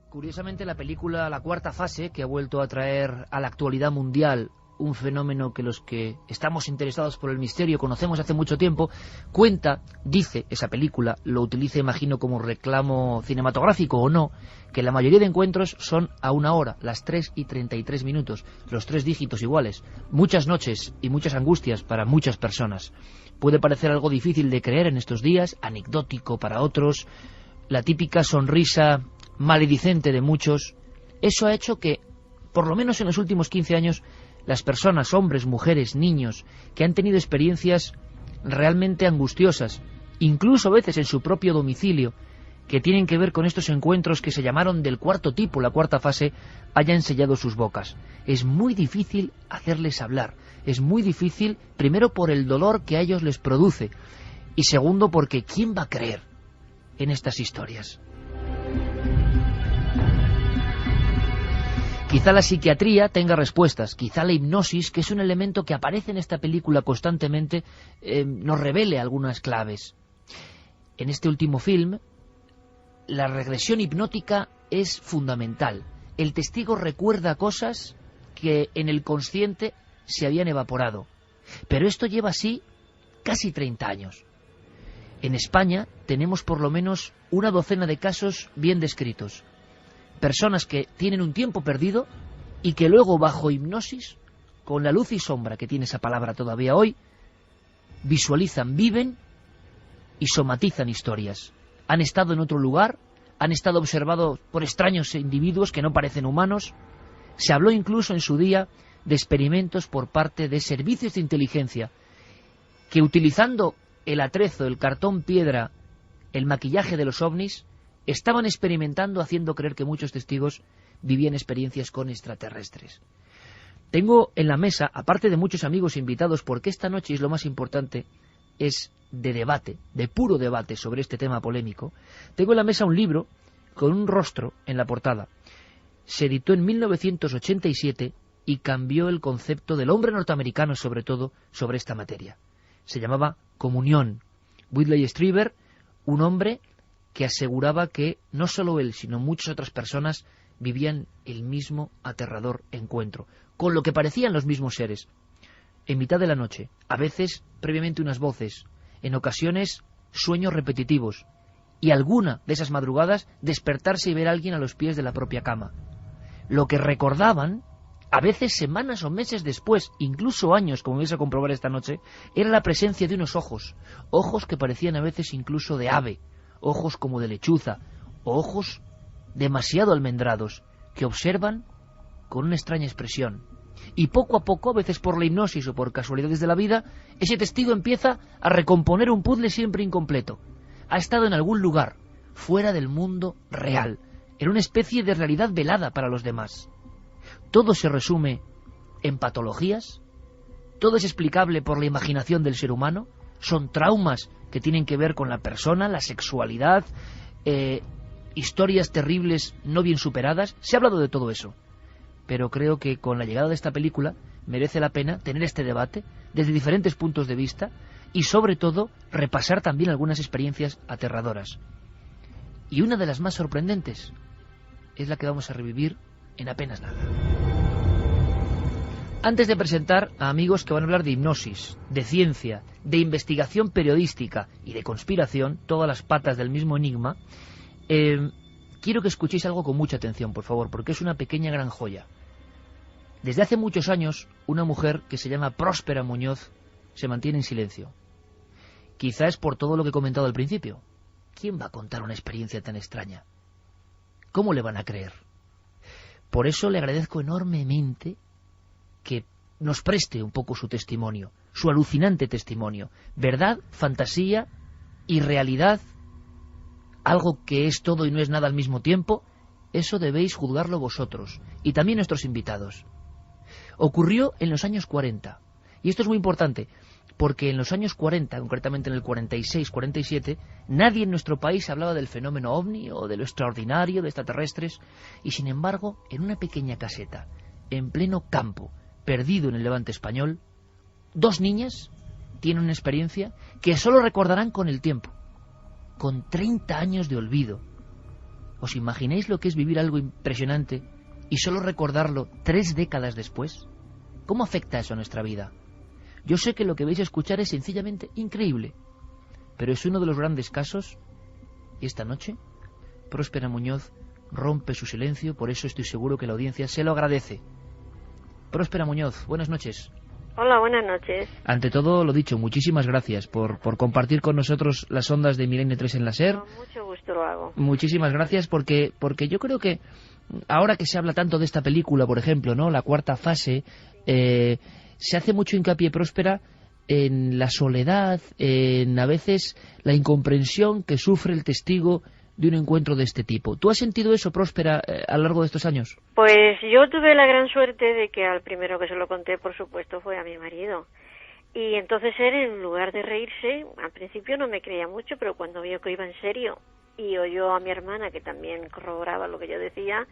Curiosamente, la película La Cuarta Fase, que ha vuelto a traer a la actualidad mundial un fenómeno que los que estamos interesados por el misterio conocemos hace mucho tiempo, cuenta, dice esa película, lo utiliza imagino como reclamo cinematográfico o no, que la mayoría de encuentros son a una hora, las 3:33, los 3 dígitos iguales, muchas noches y muchas angustias para muchas personas. Puede parecer algo difícil de creer en estos días, anecdótico para otros, la típica sonrisa maledicente de muchos. Eso ha hecho que, por lo menos en los últimos 15 años, las personas, hombres, mujeres, niños, que han tenido experiencias realmente angustiosas, incluso a veces en su propio domicilio, que tienen que ver con estos encuentros que se llamaron del cuarto tipo, la cuarta fase, hayan sellado sus bocas. Es muy difícil hacerles hablar, es muy difícil, primero por el dolor que a ellos les produce, y segundo porque ¿quién va a creer en estas historias? Quizá la psiquiatría tenga respuestas, quizá la hipnosis, que es un elemento que aparece en esta película constantemente, nos revele algunas claves. En este último film, la regresión hipnótica es fundamental. El testigo recuerda cosas que en el consciente se habían evaporado. Pero esto lleva así casi 30 años. En España tenemos por lo menos una docena de casos bien descritos. Personas que tienen un tiempo perdido y que luego, bajo hipnosis, con la luz y sombra que tiene esa palabra todavía hoy, visualizan, viven y somatizan historias. Han estado en otro lugar, han estado observados por extraños individuos que no parecen humanos. Se habló incluso en su día de experimentos por parte de servicios de inteligencia que, utilizando el atrezo, el cartón piedra, el maquillaje de los ovnis, estaban experimentando, haciendo creer que muchos testigos vivían experiencias con extraterrestres. Tengo en la mesa, aparte de muchos amigos invitados, porque esta noche es lo más importante, es de debate, de puro debate sobre este tema polémico, tengo en la mesa un libro con un rostro en la portada. Se editó en 1987 y cambió el concepto del hombre norteamericano, sobre todo, sobre esta materia. Se llamaba Comunión. Whitley Strieber, un hombre que aseguraba que no solo él, sino muchas otras personas vivían el mismo aterrador encuentro, con lo que parecían los mismos seres. En mitad de la noche, a veces previamente unas voces, en ocasiones sueños repetitivos, y alguna de esas madrugadas despertarse y ver a alguien a los pies de la propia cama. Lo que recordaban, a veces semanas o meses después, incluso años, como vais a comprobar esta noche, era la presencia de unos ojos, ojos que parecían a veces incluso de ave, ojos como de lechuza, o ojos demasiado almendrados, que observan con una extraña expresión. Y poco a poco, a veces por la hipnosis o por casualidades de la vida, ese testigo empieza a recomponer un puzzle siempre incompleto. Ha estado en algún lugar, fuera del mundo real, en una especie de realidad velada para los demás. Todo se resume en patologías, todo es explicable por la imaginación del ser humano, son traumas que tienen que ver con la persona, la sexualidad, historias terribles no bien superadas. Se ha hablado de todo eso, pero creo que con la llegada de esta película merece la pena tener este debate desde diferentes puntos de vista y sobre todo repasar también algunas experiencias aterradoras. Y una de las más sorprendentes es la que vamos a revivir en apenas nada. Antes de presentar a amigos que van a hablar de hipnosis, de ciencia, de investigación periodística y de conspiración, todas las patas del mismo enigma, quiero que escuchéis algo con mucha atención, por favor, porque es una pequeña gran joya. Desde hace muchos años, una mujer que se llama Próspera Muñoz se mantiene en silencio. Quizá es por todo lo que he comentado al principio. ¿Quién va a contar una experiencia tan extraña? ¿Cómo le van a creer? Por eso le agradezco enormemente que nos preste un poco su testimonio, su alucinante testimonio. Verdad, fantasía y realidad, algo que es todo y no es nada al mismo tiempo, eso debéis juzgarlo vosotros, y también nuestros invitados. Ocurrió en los años 40, y esto es muy importante, porque en los años 40, concretamente en el 46-47, nadie en nuestro país hablaba del fenómeno ovni o de lo extraordinario, de extraterrestres, y sin embargo, en una pequeña caseta, en pleno campo, perdido en el Levante español, 2 niñas tienen una experiencia que solo recordarán con el tiempo, con 30 años de olvido, ¿Os imagináis lo que es vivir algo impresionante y solo recordarlo 3 décadas después? ¿Cómo afecta eso a nuestra vida? Yo sé que lo que vais a escuchar es sencillamente increíble, pero es uno de los grandes casos, y esta noche Próspera Muñoz rompe su silencio, por eso estoy seguro que la audiencia se lo agradece. Próspera Muñoz, buenas noches. Hola, buenas noches. Ante todo, lo dicho, muchísimas gracias por compartir con nosotros las ondas de Milenio 3 en la SER. Con mucho gusto lo hago. Muchísimas gracias porque yo creo que ahora que se habla tanto de esta película, por ejemplo, ¿no? La cuarta fase, se hace mucho hincapié, Próspera, en la soledad, en a veces la incomprensión que sufre el testigo de un encuentro de este tipo. ¿Tú has sentido eso, Próspera, a lo largo de estos años? Pues yo tuve la gran suerte de que al primero que se lo conté, por supuesto, fue a mi marido. Y entonces él, en lugar de reírse, al principio no me creía mucho, pero cuando vio que iba en serio y oyó a mi hermana, que también corroboraba lo que yo decía,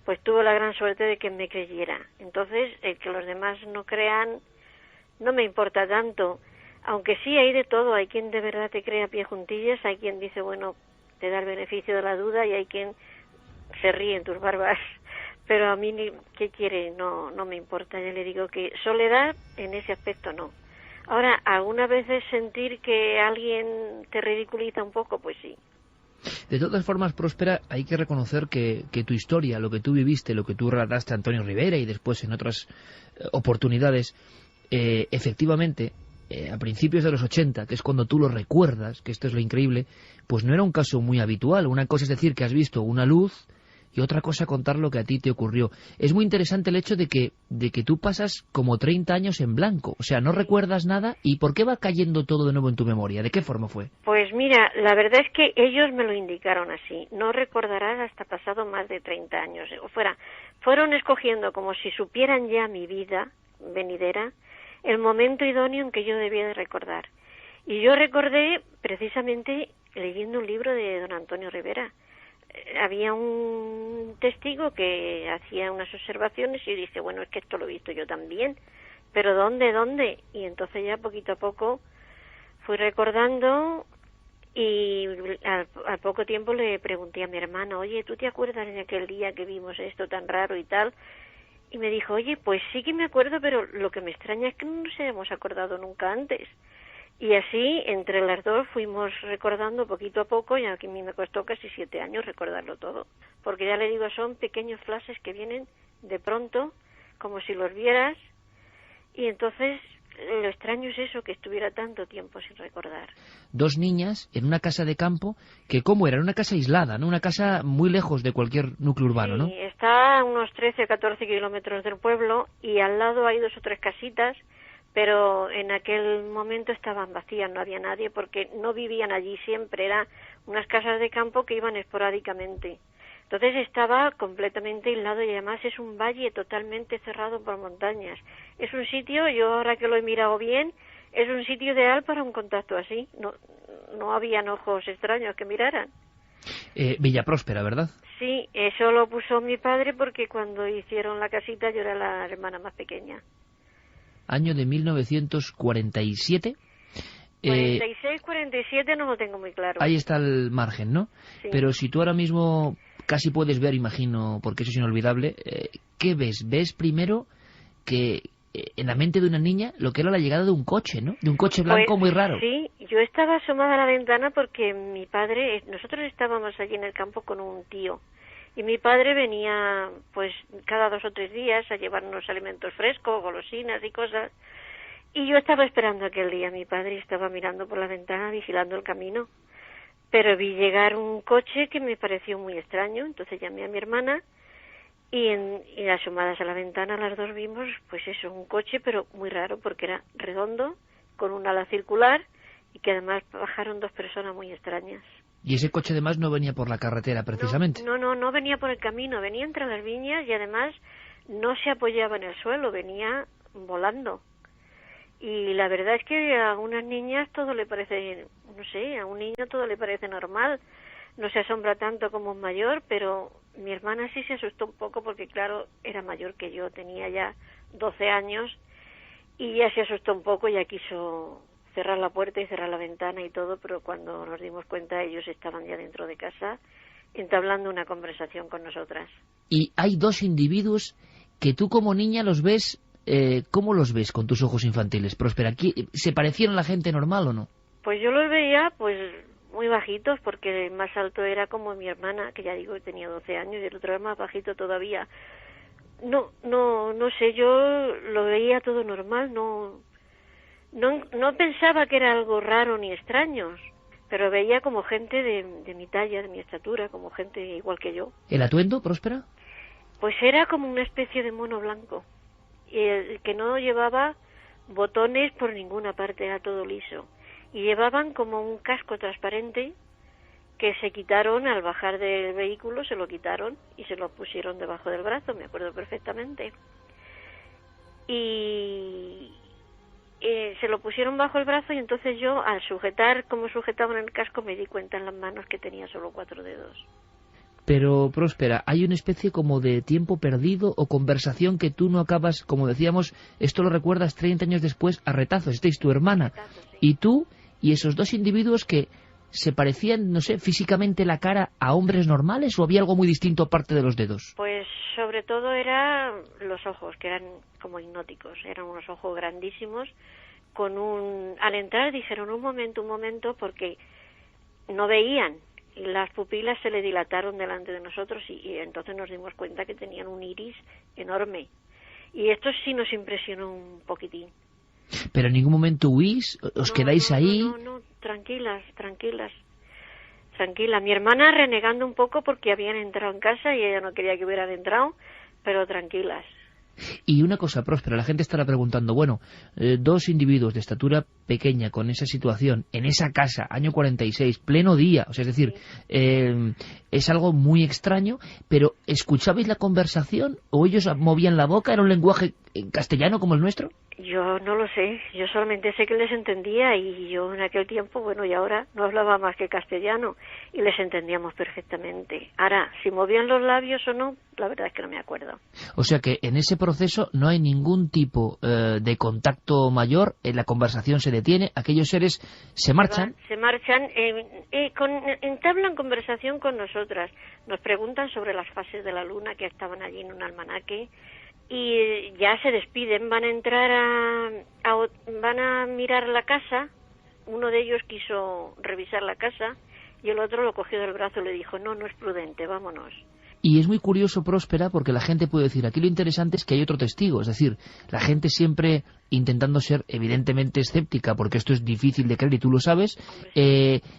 pues tuvo la gran suerte de que me creyera. Entonces, el que los demás no crean no me importa tanto, aunque sí hay de todo. Hay quien de verdad te cree a pie juntillas, hay quien dice, bueno, te da el beneficio de la duda, y hay quien se ríe en tus barbas. Pero a mí, ¿qué quiere? No me importa. Ya le digo que soledad en ese aspecto no. Ahora, algunas veces sentir que alguien te ridiculiza un poco, pues sí. De todas formas, Próspera, hay que reconocer que tu historia, lo que tú viviste, lo que tú relataste a Antonio Rivera y después en otras oportunidades, efectivamente, a principios de los 80, que es cuando tú lo recuerdas, que esto es lo increíble, pues no era un caso muy habitual. Una cosa es decir que has visto una luz y otra cosa contar lo que a ti te ocurrió. Es muy interesante el hecho de que tú pasas como 30 años en blanco, o sea, no recuerdas nada. ¿Y por qué va cayendo todo de nuevo en tu memoria? ¿De qué forma fue? Pues mira, la verdad es que ellos me lo indicaron así. No recordarás hasta pasado más de 30 años. Fueron escogiendo, como si supieran ya mi vida venidera, el momento idóneo en que yo debía de recordar. Y yo recordé precisamente leyendo un libro de don Antonio Rivera. Había un testigo que hacía unas observaciones y yo dije, bueno, es que esto lo he visto yo también, pero ¿dónde? Y entonces ya poquito a poco fui recordando, y al poco tiempo le pregunté a mi hermana, oye, ¿tú te acuerdas de aquel día que vimos esto tan raro y tal? Y me dijo, oye, pues sí que me acuerdo, pero lo que me extraña es que no nos hayamos acordado nunca antes. Y así, entre las dos, fuimos recordando poquito a poco, y aquí a mí me costó casi 7 años recordarlo todo. Porque ya le digo, son pequeños flashes que vienen de pronto, como si los vieras, y entonces lo extraño es eso, que estuviera tanto tiempo sin recordar. 2 niñas en una casa de campo, que ¿cómo era? Era una casa aislada, ¿no? Una casa muy lejos de cualquier núcleo urbano, ¿no? Sí, está a unos 13 o 14 kilómetros del pueblo, y al lado hay 2 o 3 casitas, pero en aquel momento estaban vacías, no había nadie, porque no vivían allí siempre, eran unas casas de campo que iban esporádicamente. Entonces estaba completamente aislado, y además es un valle totalmente cerrado por montañas. Es un sitio, yo ahora que lo he mirado bien, es un sitio ideal para un contacto así. No habían ojos extraños que miraran. Villa Próspera, ¿verdad? Sí, eso lo puso mi padre porque cuando hicieron la casita yo era la hermana más pequeña. Año de 1947. 46, 47 no lo tengo muy claro. Ahí está el margen, ¿no? Sí. Pero si tú ahora mismo casi puedes ver, imagino, porque eso es inolvidable, ¿qué ves? Ves primero que en la mente de una niña lo que era la llegada de un coche, ¿no? De un coche blanco Pues, muy raro. Sí, yo estaba asomada a la ventana porque mi padre, nosotros estábamos allí en el campo con un tío, y mi padre venía pues cada 2 o 3 días a llevarnos alimentos frescos, golosinas y cosas, y yo estaba esperando aquel día. Mi padre estaba mirando por la ventana, vigilando el camino, pero vi llegar un coche que me pareció muy extraño. Entonces llamé a mi hermana, y asomadas a la ventana las dos vimos, pues eso, un coche, pero muy raro porque era redondo, con un ala circular, y que además bajaron 2 personas muy extrañas. Y ese coche además no venía por la carretera, precisamente. No venía por el camino, venía entre las viñas, y además no se apoyaba en el suelo, venía volando. Y la verdad es que a unas niñas todo le parece, no sé, a un niño todo le parece normal. No se asombra tanto como un mayor, pero mi hermana sí se asustó un poco porque, claro, era mayor que yo, tenía ya 12 años, y ya se asustó un poco, ya quiso cerrar la puerta y cerrar la ventana y todo, pero cuando nos dimos cuenta ellos estaban ya dentro de casa entablando una conversación con nosotras. Y hay dos individuos que tú como niña los ves, ¿cómo los ves con tus ojos infantiles, Próspera? ¿Se parecieron a la gente normal o no? Pues yo los veía, pues, muy bajitos, porque el más alto era como mi hermana, que ya digo que tenía 12 años, y el otro era más bajito todavía. No sé, yo lo veía todo normal, no pensaba que era algo raro ni extraño, pero veía como gente de mi talla, de mi estatura, como gente igual que yo. ¿El atuendo, Próspera? Pues era como una especie de mono blanco, que no llevaba botones por ninguna parte, era todo liso. Y llevaban como un casco transparente que se quitaron al bajar del vehículo, se lo quitaron y se lo pusieron debajo del brazo, me acuerdo perfectamente. Y se lo pusieron bajo el brazo y entonces yo, al sujetar como sujetaban el casco, me di cuenta en las manos que tenía solo 4 dedos. Pero, Próspera, hay una especie como de tiempo perdido o conversación que tú no acabas, como decíamos, esto lo recuerdas 30 años después a retazos, estáis tu hermana, Sí. y tú, y esos dos individuos que se parecían, no sé, físicamente la cara a hombres normales, o había algo muy distinto aparte de los dedos. Pues sobre todo eran los ojos, que eran como hipnóticos, eran unos ojos grandísimos, al entrar dijeron un momento, porque no veían, y las pupilas se le dilataron delante de nosotros y entonces nos dimos cuenta que tenían un iris enorme. Y esto sí nos impresionó un poquitín. ¿Pero en ningún momento huís? ¿Os quedáis ahí? No, tranquilas. Mi hermana renegando un poco porque habían entrado en casa y ella no quería que hubieran entrado, pero tranquilas. Y una cosa, Próspera, la gente estará preguntando, bueno, dos individuos de estatura pequeña con esa situación, en esa casa, año 46, pleno día, o sea, es decir, sí. Es algo muy extraño, pero ¿escuchabais la conversación o ellos movían la boca? ¿Era un lenguaje castellano como el nuestro? Yo no lo sé, yo solamente sé que les entendía y yo en aquel tiempo, bueno, y ahora no hablaba más que castellano y les entendíamos perfectamente. Ahora, si movían los labios o no, la verdad es que no me acuerdo. O sea que en ese proceso no hay ningún tipo de contacto mayor, la conversación se detiene, aquellos seres se marchan. Se marchan, entablan conversación con nosotras, nos preguntan sobre las fases de la luna que estaban allí en un almanaque, y ya se despiden, van a entrar van a mirar la casa. Uno de ellos quiso revisar la casa y el otro lo cogió del brazo y le dijo, no es prudente, vámonos. Y es muy curioso, Próspera, porque la gente puede decir, aquí lo interesante es que hay otro testigo, es decir, la gente siempre intentando ser evidentemente escéptica, porque esto es difícil de creer y tú lo sabes,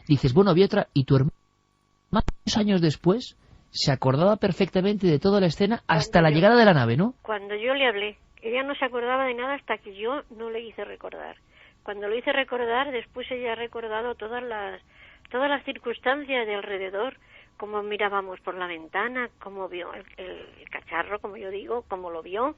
dices, bueno, había otra, y tu hermano, muchos años después, se acordaba perfectamente de toda la escena hasta la llegada de la nave, ¿no? Cuando yo le hablé, ella no se acordaba de nada hasta que yo no le hice recordar. Cuando lo hice recordar, después ella ha recordado todas las circunstancias de alrededor, cómo mirábamos por la ventana, cómo vio el cacharro, como yo digo, cómo lo vio.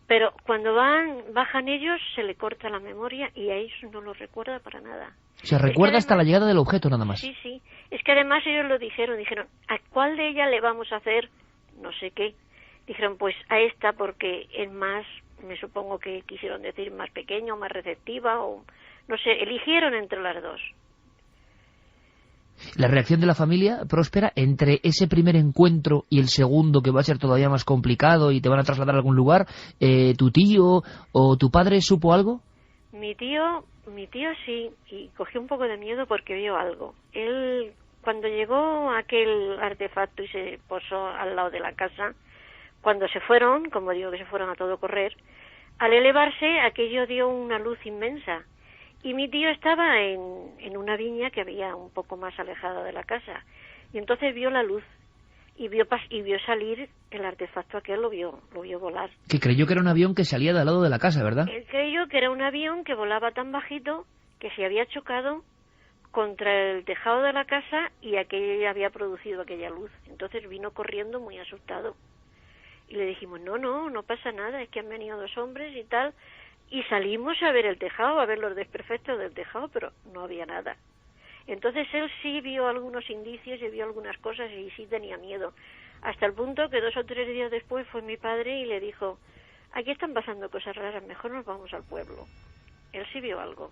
Pero cuando bajan ellos, se le corta la memoria y a ellos no lo recuerda para nada. Se recuerda hasta la llegada del objeto nada más. Sí. Es que además ellos lo dijeron, ¿a cuál de ellas le vamos a hacer no sé qué? Dijeron, pues a esta, porque es más, me supongo que quisieron decir más pequeña o más receptiva, o no sé, eligieron entre las dos. La reacción de la familia, Próspera, entre ese primer encuentro y el segundo, que va a ser todavía más complicado y te van a trasladar a algún lugar, ¿tu tío o tu padre supo algo? Mi tío sí, y cogió un poco de miedo porque vio algo. Él, cuando llegó aquel artefacto y se posó al lado de la casa, cuando se fueron, como digo que se fueron a todo correr, al elevarse aquello dio una luz inmensa. Y mi tío estaba en una viña que había un poco más alejada de la casa. Y entonces vio la luz y vio salir el artefacto aquel, lo vio volar. Que creyó que era un avión que salía del lado de la casa, ¿verdad? Él creyó que era un avión que volaba tan bajito que se había chocado contra el tejado de la casa y aquello había producido aquella luz. Entonces vino corriendo muy asustado. Y le dijimos, no pasa nada, es que han venido 2 hombres y tal. Y salimos a ver el tejado, a ver los desperfectos del tejado, pero no había nada. Entonces él sí vio algunos indicios y vio algunas cosas y sí tenía miedo. Hasta el punto que 2 o 3 días después fue mi padre y le dijo, aquí están pasando cosas raras, mejor nos vamos al pueblo. Él sí vio algo.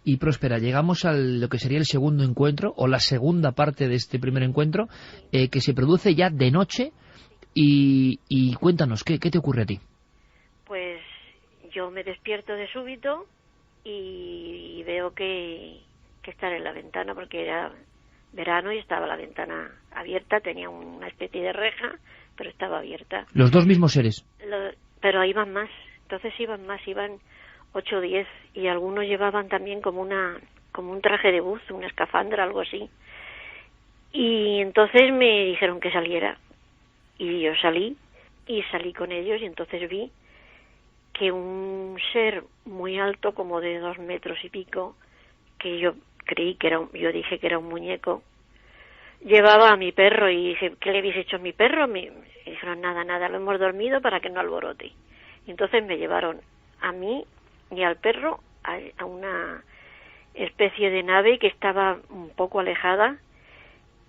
Y Próspera, llegamos a lo que sería el segundo encuentro, o la segunda parte de este primer encuentro, que se produce ya de noche, y cuéntanos, ¿qué te ocurre a ti? Pues yo me despierto de súbito y veo que están en la ventana, porque era verano y estaba la ventana abierta, tenía una especie de reja, pero estaba abierta. ¿Los dos mismos seres? Pero iban más, entonces iban 8 o 10, y algunos llevaban también como un traje de buzo, una escafandra, algo así. Y entonces me dijeron que saliera, y yo salí con ellos, y entonces vi que un ser muy alto, como de 2 metros y pico, que yo dije que era un muñeco, llevaba a mi perro, y dije, ¿qué le habéis hecho a mi perro? Me dijeron, nada, lo hemos dormido para que no alborote. Y entonces me llevaron a mí y al perro a una especie de nave que estaba un poco alejada,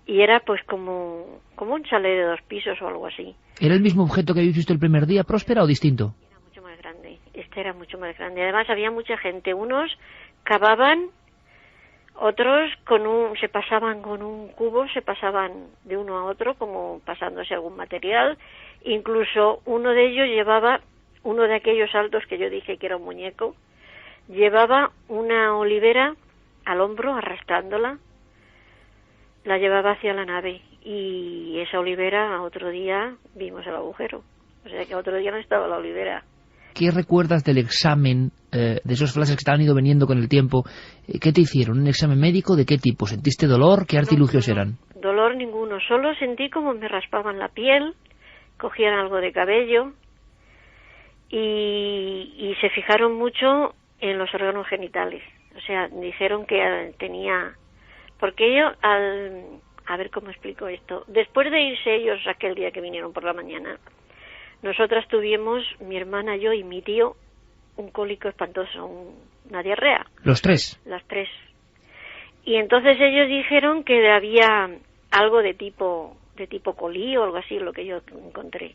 y era pues como un chalet de 2 pisos o algo así. ¿Era el mismo objeto que habéis visto el primer día, Próspera, o distinto? Era mucho más grande, este era mucho más grande. Además había mucha gente, unos cavaban, otros se pasaban con un cubo, se pasaban de uno a otro como pasándose algún material. Incluso uno de ellos llevaba, uno de aquellos altos que yo dije que era un muñeco, llevaba una olivera al hombro, arrastrándola, la llevaba hacia la nave, y esa olivera otro día vimos el agujero, o sea que otro día no estaba la olivera. ¿Qué recuerdas del examen, de esos flashes que te han ido veniendo con el tiempo? ¿Qué te hicieron? ¿Un examen médico? ¿De qué tipo? ¿Sentiste dolor? ¿Qué artilugios eran? Dolor ninguno, solo sentí como me raspaban la piel, cogían algo de cabello, y se fijaron mucho en los órganos genitales. O sea, dijeron que tenía... Porque ellos, a ver cómo explico esto, después de irse ellos aquel día que vinieron por la mañana, nosotras tuvimos, mi hermana, yo y mi tío, un cólico espantoso, una diarrea. ¿Los tres? Las tres. Y entonces ellos dijeron que había algo de tipo colí o algo así, lo que yo encontré.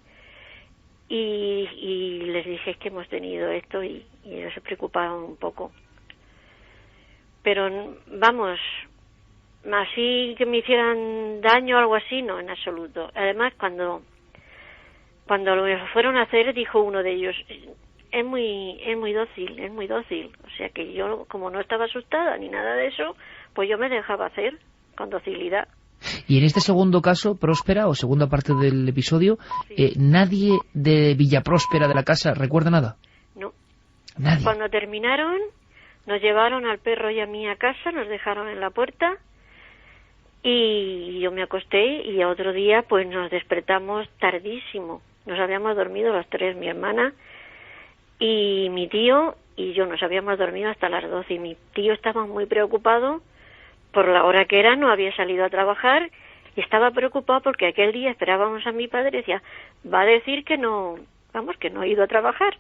Y les dije que hemos tenido esto, y ellos se preocuparon un poco. Pero vamos, así que me hicieran daño o algo así, no, en absoluto. Además, cuando lo fueron a hacer, dijo uno de ellos, es muy dócil. O sea que yo, como no estaba asustada ni nada de eso, pues yo me dejaba hacer con docilidad. Y en este segundo caso, Próspera, o segunda parte del episodio, sí. ¿Nadie de Villa Próspera, de la casa, recuerda nada? No. Nadie. Cuando terminaron, nos llevaron al perro y a mí a casa, nos dejaron en la puerta, y yo me acosté, y a otro día pues nos despertamos tardísimo. Nos habíamos dormido las 3, mi hermana y mi tío, y yo nos habíamos dormido hasta las 12, y mi tío estaba muy preocupado por la hora que era, no había salido a trabajar, y estaba preocupado porque aquel día esperábamos a mi padre y decía, va a decir que no ha ido a trabajar.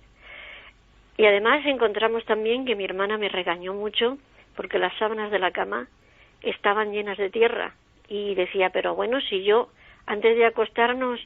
Y además encontramos también que mi hermana me regañó mucho porque las sábanas de la cama estaban llenas de tierra, y decía, pero bueno, si yo antes de acostarnos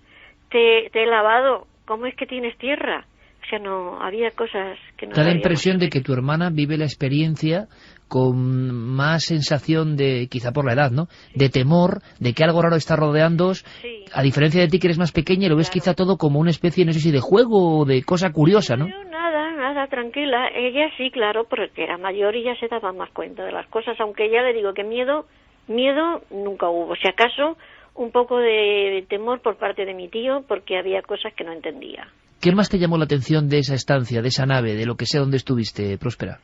te he lavado, ¿cómo es que tienes tierra? O sea, no, había cosas que no... Da la impresión de que tu hermana vive la experiencia con más sensación de, quizá por la edad, ¿no?, de temor, de que algo raro está rodeándoos, sí. A diferencia de ti, que eres más pequeña, y lo ves quizá todo como una especie, no sé si de juego o de cosa curiosa, ¿no? Nada, tranquila. Ella sí, claro, porque era mayor y ya se daba más cuenta de las cosas, aunque ya le digo que miedo nunca hubo. Si acaso, un poco de temor por parte de mi tío, porque había cosas que no entendía. ¿Qué más te llamó la atención de esa estancia, de esa nave, de lo que sea donde estuviste, Próspera?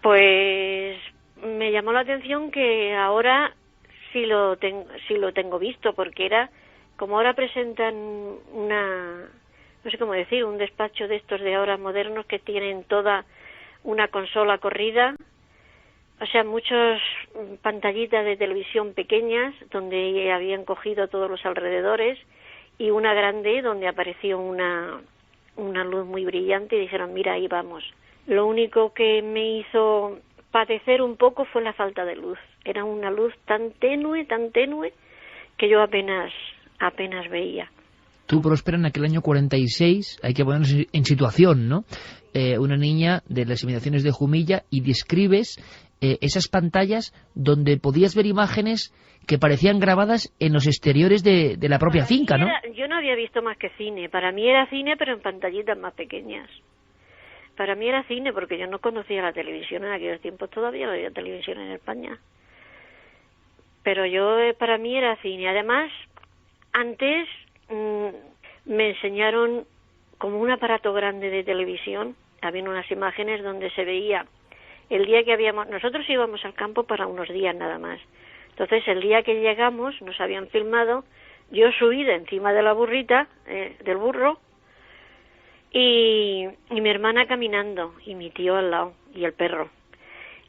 Pues me llamó la atención que ahora sí lo tengo visto, porque era, como ahora presentan no sé cómo decir, un despacho de estos de ahora modernos que tienen toda una consola corrida, o sea, muchas pantallitas de televisión pequeñas donde habían cogido todos los alrededores, y una grande donde apareció una luz muy brillante, y dijeron, mira, ahí vamos. Lo único que me hizo padecer un poco fue la falta de luz. Era una luz tan tenue, que yo apenas veía. Tú, Próspera, en aquel año 46, hay que ponernos en situación, ¿no? Una niña de las inmediaciones de Jumilla, y describes esas pantallas donde podías ver imágenes que parecían grabadas en los exteriores de la propia finca, ¿no? Yo no había visto más que cine. Para mí era cine, pero en pantallitas más pequeñas. Para mí era cine, porque yo no conocía la televisión en aquellos tiempos, todavía no había televisión en España. Pero para mí era cine. Además, antes me enseñaron como un aparato grande de televisión. Había unas imágenes donde se veía el día que nosotros íbamos al campo para unos días nada más. Entonces, el día que llegamos, nos habían filmado, yo subida encima de la burrita, del burro, y mi hermana caminando, y mi tío al lado, y el perro.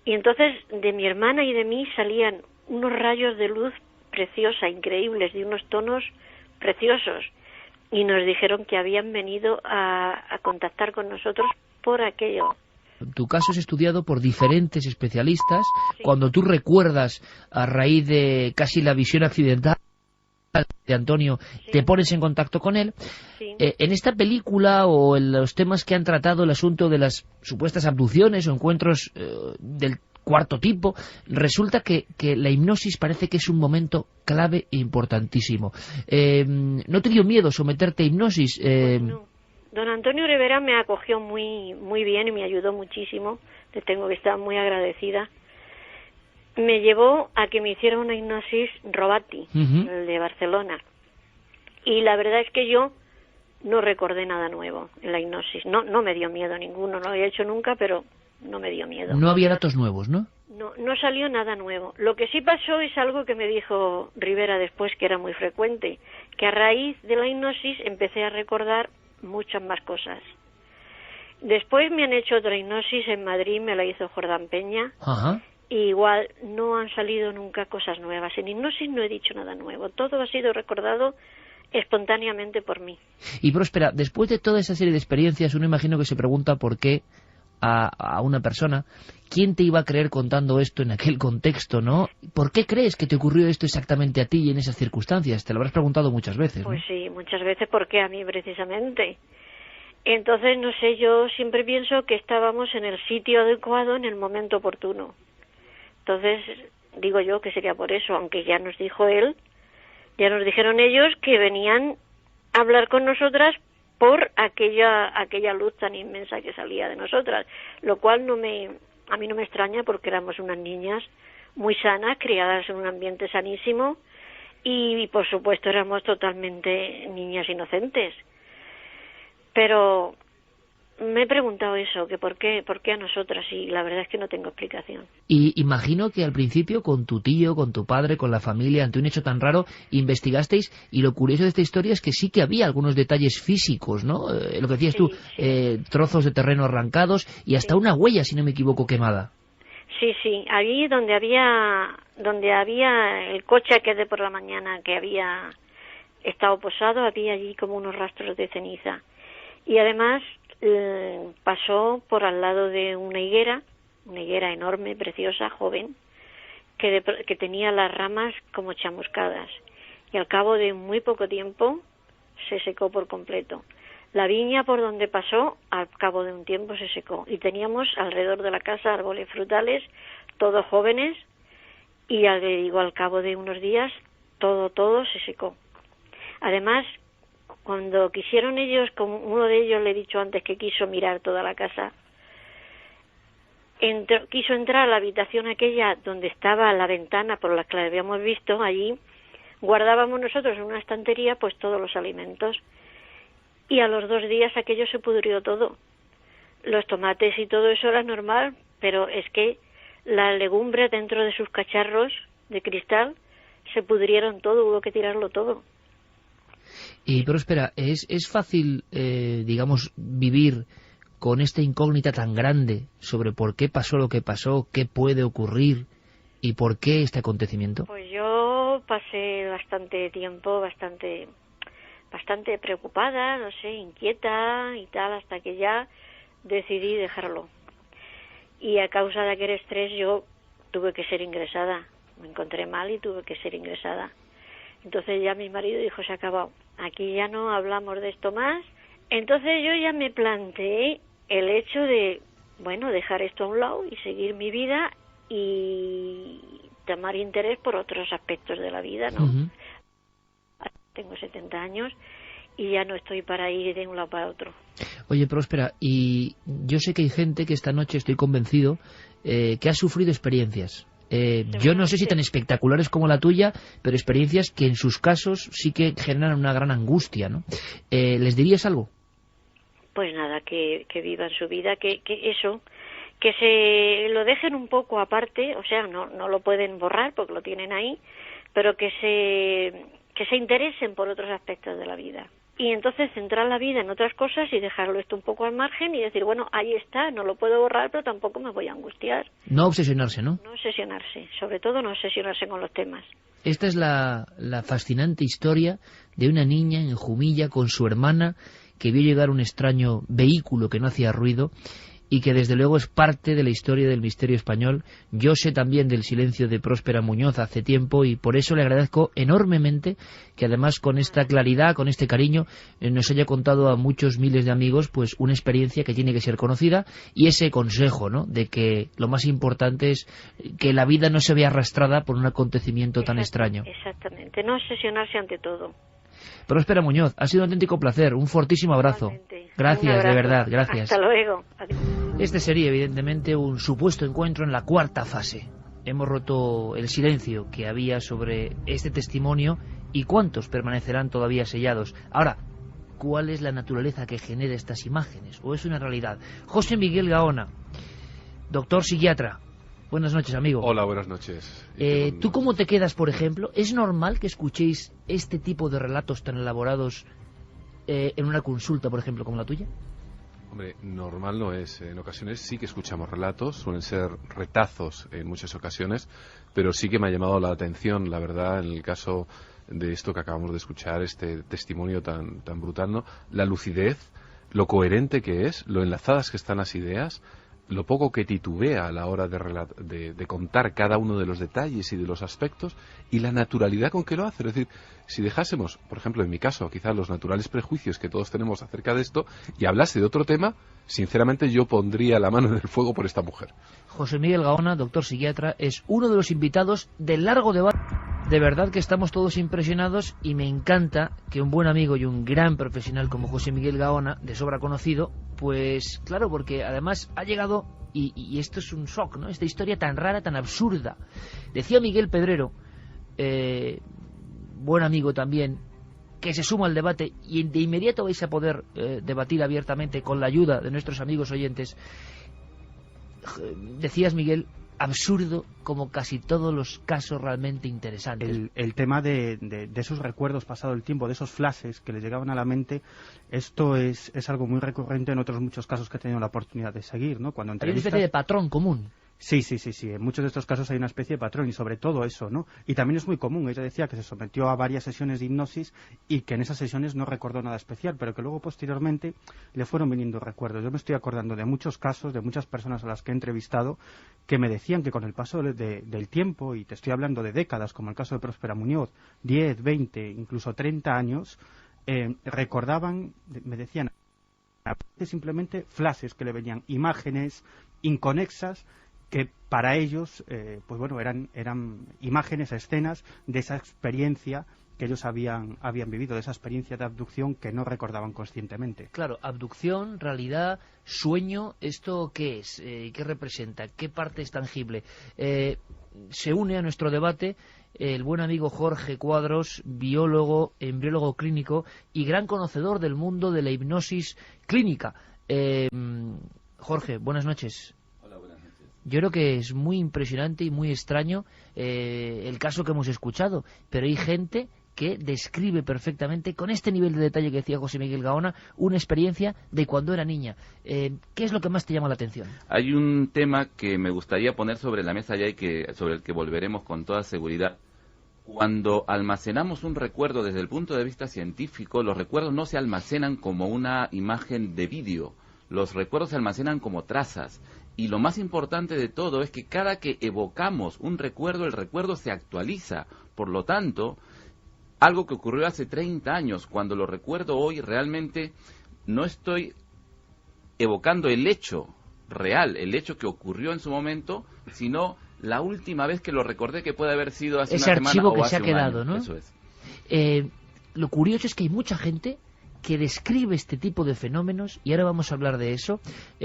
Y entonces, de mi hermana y de mí salían unos rayos de luz preciosa, increíbles, de unos tonos preciosos. Y nos dijeron que habían venido a contactar con nosotros por aquello. Tu caso es estudiado por diferentes especialistas. Sí. Cuando tú recuerdas, a raíz de casi la visión accidental de Antonio, sí, te pones en contacto con él. Sí. En esta película o en los temas que han tratado el asunto de las supuestas abducciones o encuentros del cuarto tipo, resulta que la hipnosis parece que es un momento clave e importantísimo. ¿No te dio miedo someterte a hipnosis? Pues no. Don Antonio Rivera me acogió muy bien y me ayudó muchísimo. Le tengo que estar muy agradecida. Me llevó a que me hiciera una hipnosis Robati, el de Barcelona. Y la verdad es que yo no recordé nada nuevo en la hipnosis. No me dio miedo ninguno, no lo había hecho nunca, pero no me dio miedo. No había datos nuevos, ¿no? No salió nada nuevo. Lo que sí pasó es algo que me dijo Rivera después, que era muy frecuente, que a raíz de la hipnosis empecé a recordar muchas más cosas. Después me han hecho otra hipnosis en Madrid, me la hizo Jordán Peña. Ajá. Y igual no han salido nunca cosas nuevas. En hipnosis no he dicho nada nuevo. Todo ha sido recordado espontáneamente por mí. Y Próspera, después de toda esa serie de experiencias, uno imagino que se pregunta por qué a una persona, ¿quién te iba a creer contando esto en aquel contexto, no? ¿Por qué crees que te ocurrió esto exactamente a ti y en esas circunstancias? Te lo habrás preguntado muchas veces, ¿no? Pues sí, muchas veces. ¿Por qué a mí precisamente? Entonces, no sé, yo siempre pienso que estábamos en el sitio adecuado en el momento oportuno. Entonces, digo yo que sería por eso, aunque ya nos dijo él, ya nos dijeron ellos que venían a hablar con nosotras por aquella luz tan inmensa que salía de nosotras, lo cual a mí no me extraña, porque éramos unas niñas muy sanas, criadas en un ambiente sanísimo, y por supuesto éramos totalmente niñas inocentes. Pero me he preguntado eso, que por qué a nosotras, y la verdad es que no tengo explicación. Y imagino que al principio con tu tío, con tu padre, con la familia, ante un hecho tan raro, investigasteis, y lo curioso de esta historia es que sí que había algunos detalles físicos, ¿no? Lo que decías tú, trozos de terreno arrancados y hasta una huella, si no me equivoco, quemada. Sí, allí donde había el coche aquel de por la mañana que había estado posado, había allí como unos rastros de ceniza. Y además pasó por al lado de una higuera enorme, preciosa, joven, que tenía las ramas como chamuscadas, y al cabo de muy poco tiempo se secó por completo. La viña por donde pasó, al cabo de un tiempo se secó, y teníamos alrededor de la casa árboles frutales, todos jóvenes, y al cabo de unos días todo se secó. Además, cuando quisieron ellos, como uno de ellos le he dicho antes que quiso mirar toda la casa, quiso entrar a la habitación aquella donde estaba la ventana por la que la habíamos visto, allí guardábamos nosotros en una estantería pues todos los alimentos, y a los 2 días aquello se pudrió todo. Los tomates y todo eso era normal, pero es que la legumbre dentro de sus cacharros de cristal se pudrieron todo, hubo que tirarlo todo. Pero espera, ¿es fácil, digamos, vivir con esta incógnita tan grande sobre por qué pasó lo que pasó, qué puede ocurrir y por qué este acontecimiento? Pues yo pasé bastante tiempo, bastante preocupada, no sé, inquieta y tal, hasta que ya decidí dejarlo. Y a causa de aquel estrés yo tuve que ser ingresada. Me encontré mal y tuve que ser ingresada. Entonces ya mi marido dijo, se ha acabado. Aquí ya no hablamos de esto más. Entonces yo ya me planteé el hecho de, dejar esto a un lado y seguir mi vida y tomar interés por otros aspectos de la vida, ¿no? Tengo 70 años y ya no estoy para ir de un lado para otro. Oye, Próspera, y yo sé que hay gente que esta noche, estoy convencido, que ha sufrido experiencias. Yo no sé si tan espectaculares como la tuya, pero experiencias que en sus casos sí que generan una gran angustia, ¿no? ¿Les dirías algo? Pues nada, que vivan su vida, que eso, que se lo dejen un poco aparte, o sea, no lo pueden borrar porque lo tienen ahí, pero que se interesen por otros aspectos de la vida. Y entonces centrar la vida en otras cosas y dejarlo esto un poco al margen y decir, bueno, ahí está, no lo puedo borrar, pero tampoco me voy a angustiar. No obsesionarse, ¿no? No obsesionarse, sobre todo no obsesionarse con los temas. Esta es la fascinante historia de una niña en Jumilla con su hermana que vio llegar un extraño vehículo que no hacía ruido y que desde luego es parte de la historia del misterio español. Yo sé también del silencio de Próspera Muñoz hace tiempo y por eso le agradezco enormemente que además con esta claridad, con este cariño, nos haya contado a muchos miles de amigos pues una experiencia que tiene que ser conocida y ese consejo, ¿no?, de que lo más importante es que la vida no se vea arrastrada por un acontecimiento tan extraño. Exactamente, no obsesionarse ante todo. Próspera Muñoz, ha sido un auténtico placer, un fortísimo abrazo. Igualmente. Gracias, Un abrazo. de verdad, gracias. Hasta luego. Adiós. Este sería evidentemente un supuesto encuentro en la cuarta fase. Hemos roto el silencio que había sobre este testimonio y cuántos permanecerán todavía sellados. Ahora, ¿cuál es la naturaleza que genera estas imágenes? ¿O es una realidad? José Miguel Gaona, doctor psiquiatra. Buenas noches, amigo. Hola, buenas noches. ¿Tú cómo te quedas, por ejemplo? ¿Es normal que escuchéis este tipo de relatos tan elaborados en una consulta, por ejemplo, como la tuya? Hombre, normal no es. En ocasiones sí que escuchamos relatos, suelen ser retazos en muchas ocasiones, pero sí que me ha llamado la atención, la verdad, en el caso de esto que acabamos de escuchar, este testimonio tan brutal, ¿no? La lucidez, lo coherente que es, lo enlazadas que están las ideas, lo poco que titubea a la hora de contar cada uno de los detalles y de los aspectos y la naturalidad con que lo hace. Es decir, si dejásemos, por ejemplo, en mi caso, quizás los naturales prejuicios que todos tenemos acerca de esto y hablase de otro tema, sinceramente yo pondría la mano en el fuego por esta mujer. José Miguel Gaona, doctor psiquiatra, es uno de los invitados del largo debate. De verdad que estamos todos impresionados y me encanta que un buen amigo y un gran profesional como José Miguel Gaona, de sobra conocido, pues claro, porque además ha llegado, y esto es un shock, ¿no?, esta historia tan rara, tan absurda. Decía Miguel Pedrero, buen amigo también, que se suma al debate y de inmediato vais a poder debatir abiertamente con la ayuda de nuestros amigos oyentes. Decías, Miguel, absurdo como casi todos los casos realmente interesantes. El tema de esos recuerdos pasado el tiempo, de esos flashes que le llegaban a la mente, esto es algo muy recurrente en otros muchos casos que he tenido la oportunidad de seguir, ¿no? Cuando Hay una especie de patrón común. Sí. En muchos de estos casos hay una especie de patrón y sobre todo eso, ¿no? Y también es muy común. Ella decía que se sometió a varias sesiones de hipnosis y que en esas sesiones no recordó nada especial, pero que luego posteriormente le fueron viniendo recuerdos. Yo me estoy acordando de muchos casos, de muchas personas a las que he entrevistado, que me decían que con el paso del tiempo, y te estoy hablando de décadas, como el caso de Próspera Muñoz, 10, 20, incluso 30 años, recordaban, me decían, simplemente flashes que le venían, imágenes inconexas, que para ellos pues bueno, eran imágenes, escenas de esa experiencia que ellos habían vivido, de esa experiencia de abducción que no recordaban conscientemente. Claro, abducción, realidad, sueño, ¿esto qué es? ¿Qué representa? ¿Qué parte es tangible? Se une a nuestro debate el buen amigo Jorge Cuadros, biólogo, embriólogo clínico y gran conocedor del mundo de la hipnosis clínica. Jorge, buenas noches. Yo creo que es muy impresionante y muy extraño el caso que hemos escuchado, pero hay gente que describe perfectamente, con este nivel de detalle que decía José Miguel Gaona, una experiencia de cuando era niña. ¿Qué es lo que más te llama la atención? Hay un tema que me gustaría poner sobre la mesa ya y sobre el que volveremos con toda seguridad. Cuando almacenamos un recuerdo desde el punto de vista científico, los recuerdos no se almacenan como una imagen de vídeo, los recuerdos se almacenan como trazas. Y lo más importante de todo es que cada que evocamos un recuerdo, el recuerdo se actualiza. Por lo tanto, algo que ocurrió hace 30 años, cuando lo recuerdo hoy, realmente no estoy evocando el hecho real, el hecho que ocurrió en su momento, sino la última vez que lo recordé, que puede haber sido hace ese una semana archivo o que hace se ha un quedado, año. ¿no? Eso es. Lo curioso es que hay mucha gente que describe este tipo de fenómenos, y ahora vamos a hablar de eso.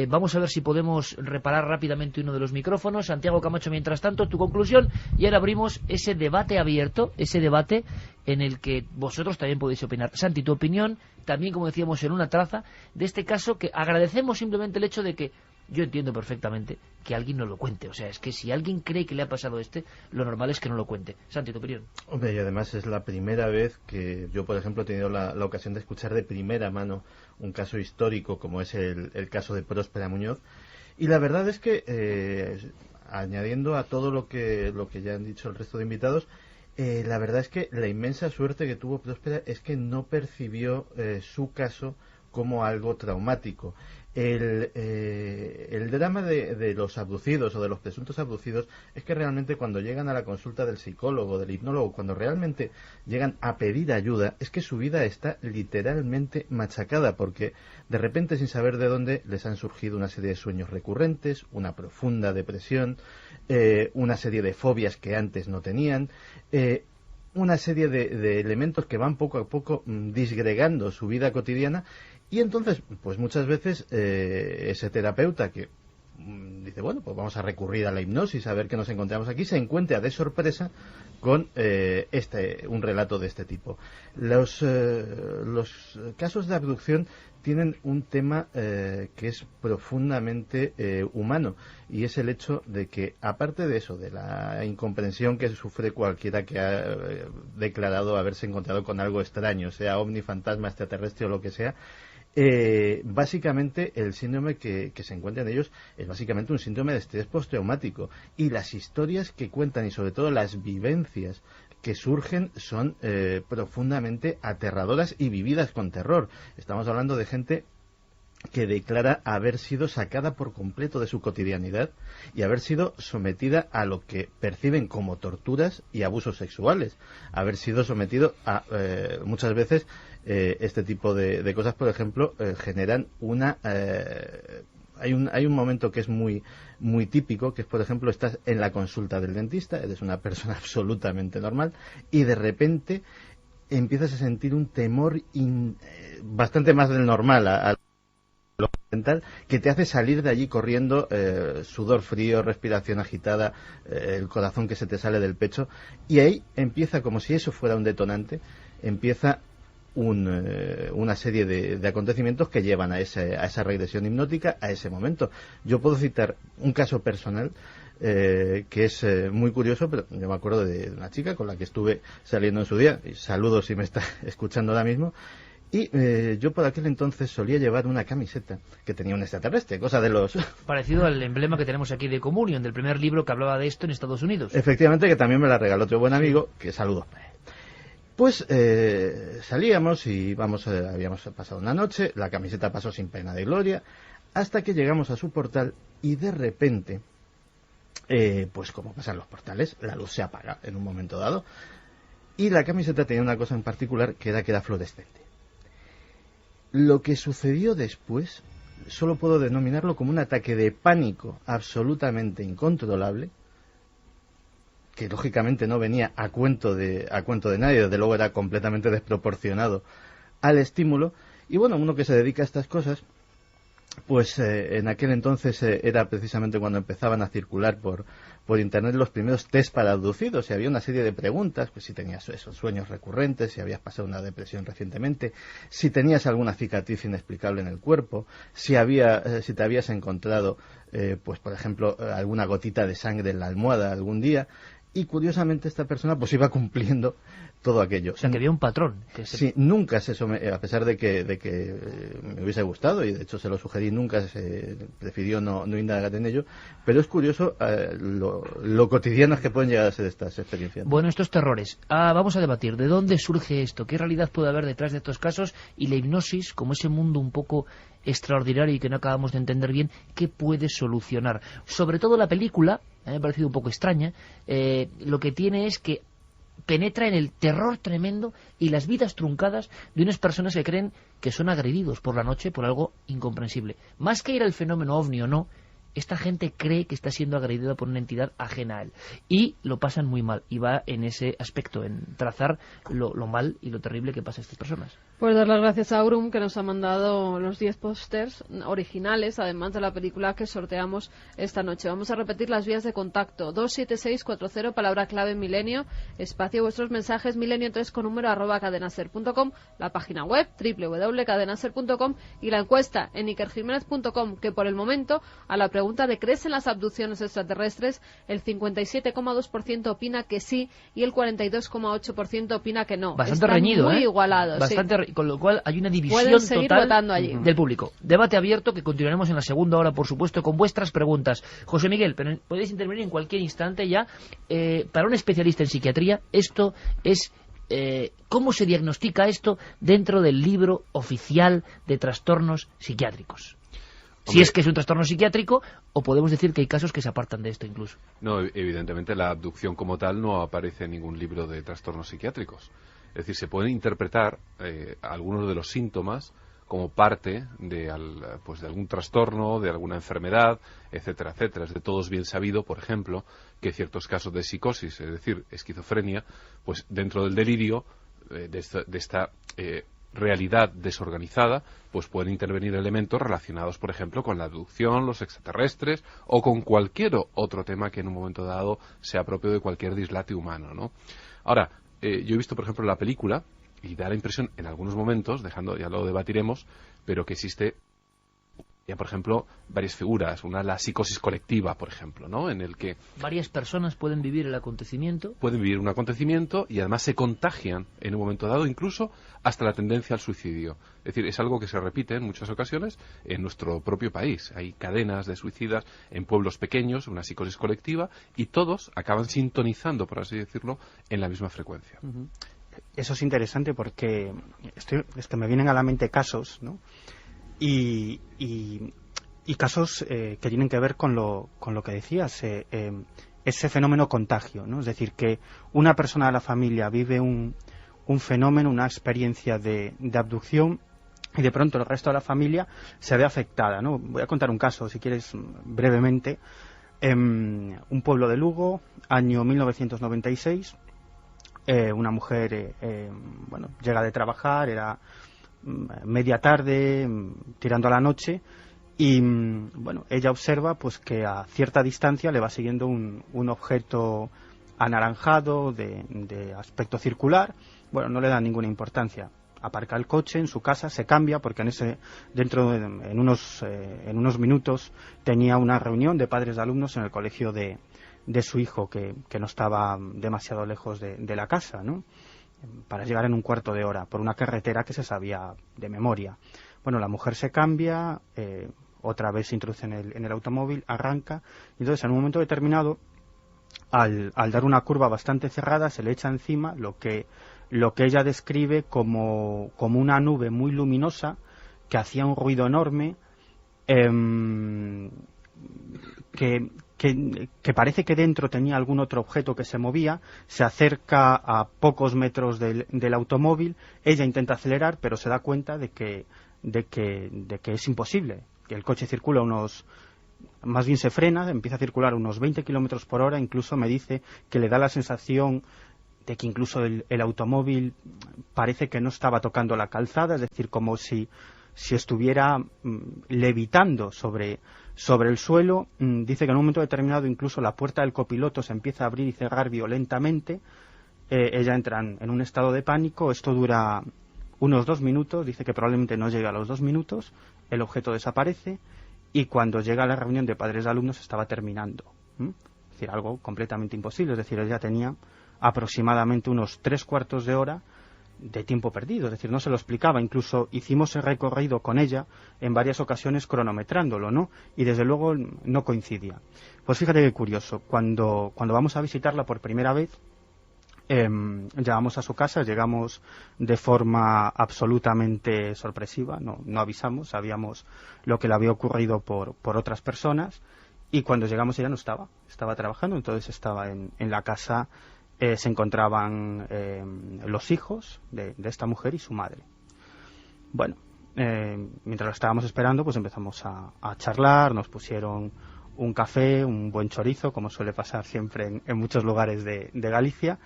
Vamos a ver si podemos reparar rápidamente uno de los micrófonos. Santiago Camacho, mientras tanto, tu conclusión, y ahora abrimos ese debate abierto, ese debate en el que vosotros también podéis opinar. Santi, tu opinión, también, como decíamos, en una traza de este caso, que agradecemos simplemente el hecho de que yo entiendo perfectamente que alguien no lo cuente. O sea, es que si alguien cree que le ha pasado lo normal es que no lo cuente. Santi, tu opinión. Hombre, y además es la primera vez que yo, por ejemplo, he tenido la ocasión de escuchar de primera mano un caso histórico como es el caso de Próspera Muñoz. Y la verdad es que, añadiendo a todo lo que ya han dicho el resto de invitados, la verdad es que la inmensa suerte que tuvo Próspera es que no percibió su caso como algo traumático. El drama de los abducidos o de los presuntos abducidos es que realmente cuando llegan a la consulta del psicólogo, del hipnólogo, cuando realmente llegan a pedir ayuda, es que su vida está literalmente machacada, porque de repente, sin saber de dónde, les han surgido una serie de sueños recurrentes, una profunda depresión, una serie de fobias que antes no tenían, una serie de elementos que van poco a poco disgregando su vida cotidiana. Y entonces, pues muchas veces ese terapeuta que dice, bueno, pues vamos a recurrir a la hipnosis, a ver qué nos encontramos aquí, se encuentra de sorpresa con un relato de este tipo. Los casos de abducción tienen un tema que es profundamente humano, y es el hecho de que, aparte de eso, de la incomprensión que sufre cualquiera que ha declarado haberse encontrado con algo extraño, sea ovni, fantasma, extraterrestre o lo que sea, básicamente el síndrome que se encuentra en ellos es básicamente un síndrome de estrés postraumático, y las historias que cuentan y sobre todo las vivencias que surgen son profundamente aterradoras y vividas con terror. Estamos hablando de gente que declara haber sido sacada por completo de su cotidianidad y haber sido sometida a lo que perciben como torturas y abusos sexuales, haber sido sometido a muchas veces este tipo de cosas, por ejemplo, generan una hay un momento que es muy típico, que es, por ejemplo, estás en la consulta del dentista, eres una persona absolutamente normal, y de repente empiezas a sentir un temor bastante más del normal a lo dental, que te hace salir de allí corriendo, sudor frío, respiración agitada, el corazón que se te sale del pecho, y ahí empieza, como si eso fuera un detonante, empieza una serie de acontecimientos que llevan a esa regresión hipnótica, a ese momento. Yo puedo citar un caso personal que es muy curioso, pero yo me acuerdo de una chica con la que estuve saliendo en su día, y saludos si me está escuchando ahora mismo, y yo por aquel entonces solía llevar una camiseta que tenía un extraterrestre, cosa de los... Parecido al emblema que tenemos aquí de Communion, del primer libro que hablaba de esto en Estados Unidos. Efectivamente, que también me la regaló otro buen amigo, que saludos para él. Pues salíamos y habíamos pasado una noche, la camiseta pasó sin pena de gloria, hasta que llegamos a su portal y de repente, pues como pasan los portales, la luz se apaga en un momento dado, y la camiseta tenía una cosa en particular, que era fluorescente. Lo que sucedió después solo puedo denominarlo como un ataque de pánico absolutamente incontrolable, que lógicamente no venía a cuento de nadie, desde luego era completamente desproporcionado al estímulo. Y bueno, uno que se dedica a estas cosas, pues en aquel entonces era precisamente cuando empezaban a circular por internet los primeros test para abducidos, y había una serie de preguntas, pues si tenías esos sueños recurrentes, si habías pasado una depresión recientemente, si tenías alguna cicatriz inexplicable en el cuerpo, si te habías encontrado pues por ejemplo alguna gotita de sangre en la almohada algún día. Y curiosamente esta persona pues iba cumpliendo todo aquello. O sea, que había un patrón. Sí, nunca a pesar de que me hubiese gustado, y de hecho se lo sugerí, nunca se prefirió no indagar en ello, pero es curioso lo cotidianas que pueden llegar a ser estas experiencias. Bueno, estos terrores. Vamos a debatir, ¿de dónde surge esto? ¿Qué realidad puede haber detrás de estos casos? Y la hipnosis, como ese mundo un poco extraordinario y que no acabamos de entender bien, ¿qué puede solucionar? Sobre todo la película, me ha parecido un poco extraña, lo que tiene es que penetra en el terror tremendo y las vidas truncadas de unas personas que creen que son agredidos por la noche por algo incomprensible. Más que ir al fenómeno ovni o no, esta gente cree que está siendo agredida por una entidad ajena a él. Y lo pasan muy mal. Y va en ese aspecto, en trazar lo mal y lo terrible que pasa a estas personas. Pues dar las gracias a Aurum, que nos ha mandado los 10 pósters originales, además de la película que sorteamos esta noche. Vamos a repetir las vías de contacto. 27640, palabra clave Milenio, espacio vuestros mensajes, milenio3 con número @cadenaser.com, la página web www.cadenaser.com y la encuesta en ikerjimenez.com, que por el momento, a la pregunta de ¿crees en las abducciones extraterrestres?, el 57,2% opina que sí y el 42,8% opina que no. Bastante Está reñido, muy igualado. Bastante con lo cual hay una división Pueden seguir total votando allí. del público. Debate abierto que continuaremos en la segunda hora, por supuesto, con vuestras preguntas. José Miguel, pero podéis intervenir en cualquier instante ya. Para un especialista en psiquiatría, esto es... ¿cómo se diagnostica esto dentro del libro oficial de trastornos psiquiátricos? Si es que es un trastorno psiquiátrico, o podemos decir que hay casos que se apartan de esto incluso. No, evidentemente la abducción como tal no aparece en ningún libro de trastornos psiquiátricos. Es decir, se pueden interpretar algunos de los síntomas como parte de algún trastorno, de alguna enfermedad, etcétera, etcétera. Es de todos bien sabido, por ejemplo, que ciertos casos de psicosis, es decir, esquizofrenia, pues dentro del delirio de esta realidad desorganizada, pues pueden intervenir elementos relacionados, por ejemplo, con la abducción, los extraterrestres o con cualquier otro tema que en un momento dado sea propio de cualquier dislate humano, ¿no? Ahora, yo he visto, por ejemplo, la película y da la impresión en algunos momentos, ya lo debatiremos, pero que existe ya, por ejemplo, varias figuras. Una, la psicosis colectiva, por ejemplo, ¿no? En el que varias personas pueden vivir el acontecimiento. Pueden vivir un acontecimiento y además se contagian en un momento dado, incluso hasta la tendencia al suicidio. Es decir, es algo que se repite en muchas ocasiones en nuestro propio país. Hay cadenas de suicidas en pueblos pequeños, una psicosis colectiva, y todos acaban sintonizando, por así decirlo, en la misma frecuencia. Uh-huh. Eso es interesante porque me vienen a la mente casos, ¿no? Y casos que tienen que ver con lo que decías, ese fenómeno contagio, ¿no? Es decir, que una persona de la familia vive un fenómeno, una experiencia de abducción, y de pronto el resto de la familia se ve afectada, ¿no? Voy a contar un caso, si quieres, brevemente. Un pueblo de Lugo, año 1996, una mujer llega de trabajar, era media tarde, tirando a la noche, y ella observa pues que a cierta distancia le va siguiendo un objeto anaranjado de aspecto circular. No le da ninguna importancia. Aparca el coche en su casa, se cambia porque en unos minutos tenía una reunión de padres de alumnos en el colegio de su hijo, que no estaba demasiado lejos de la casa, ¿no? Para llegar en un cuarto de hora por una carretera que se sabía de memoria. La mujer se cambia, otra vez se introduce en el automóvil, arranca, y entonces en un momento determinado, al dar una curva bastante cerrada, se le echa encima lo que ella describe como una nube muy luminosa que hacía un ruido enorme, que parece que dentro tenía algún otro objeto que se movía. Se acerca a pocos metros del automóvil. Ella intenta acelerar, pero se da cuenta de que es imposible, que el coche circula más bien se frena, empieza a circular unos 20 kilómetros por hora. Incluso me dice que le da la sensación de que incluso el automóvil parece que no estaba tocando la calzada, es decir, como si estuviera levitando sobre el suelo. Dice que en un momento determinado incluso la puerta del copiloto se empieza a abrir y cerrar violentamente. Ella entra en un estado de pánico. Esto dura unos 2 minutos. Dice que probablemente no llega a los 2 minutos. El objeto desaparece y cuando llega a la reunión de padres de alumnos estaba terminando. Es decir, algo completamente imposible. Es decir, ella tenía aproximadamente unos 3/4 de hora de tiempo perdido, es decir, no se lo explicaba. Incluso hicimos el recorrido con ella en varias ocasiones cronometrándolo, ¿no? Y desde luego no coincidía. Pues fíjate qué curioso, cuando vamos a visitarla por primera vez, llegamos a su casa, llegamos de forma absolutamente sorpresiva, no avisamos, sabíamos lo que le había ocurrido por otras personas, y cuando llegamos ella no estaba trabajando. Entonces estaba en la casa. Se encontraban los hijos de esta mujer y su madre. Mientras lo estábamos esperando, pues empezamos a charlar, nos pusieron un café, un buen chorizo, como suele pasar siempre en muchos lugares de Galicia.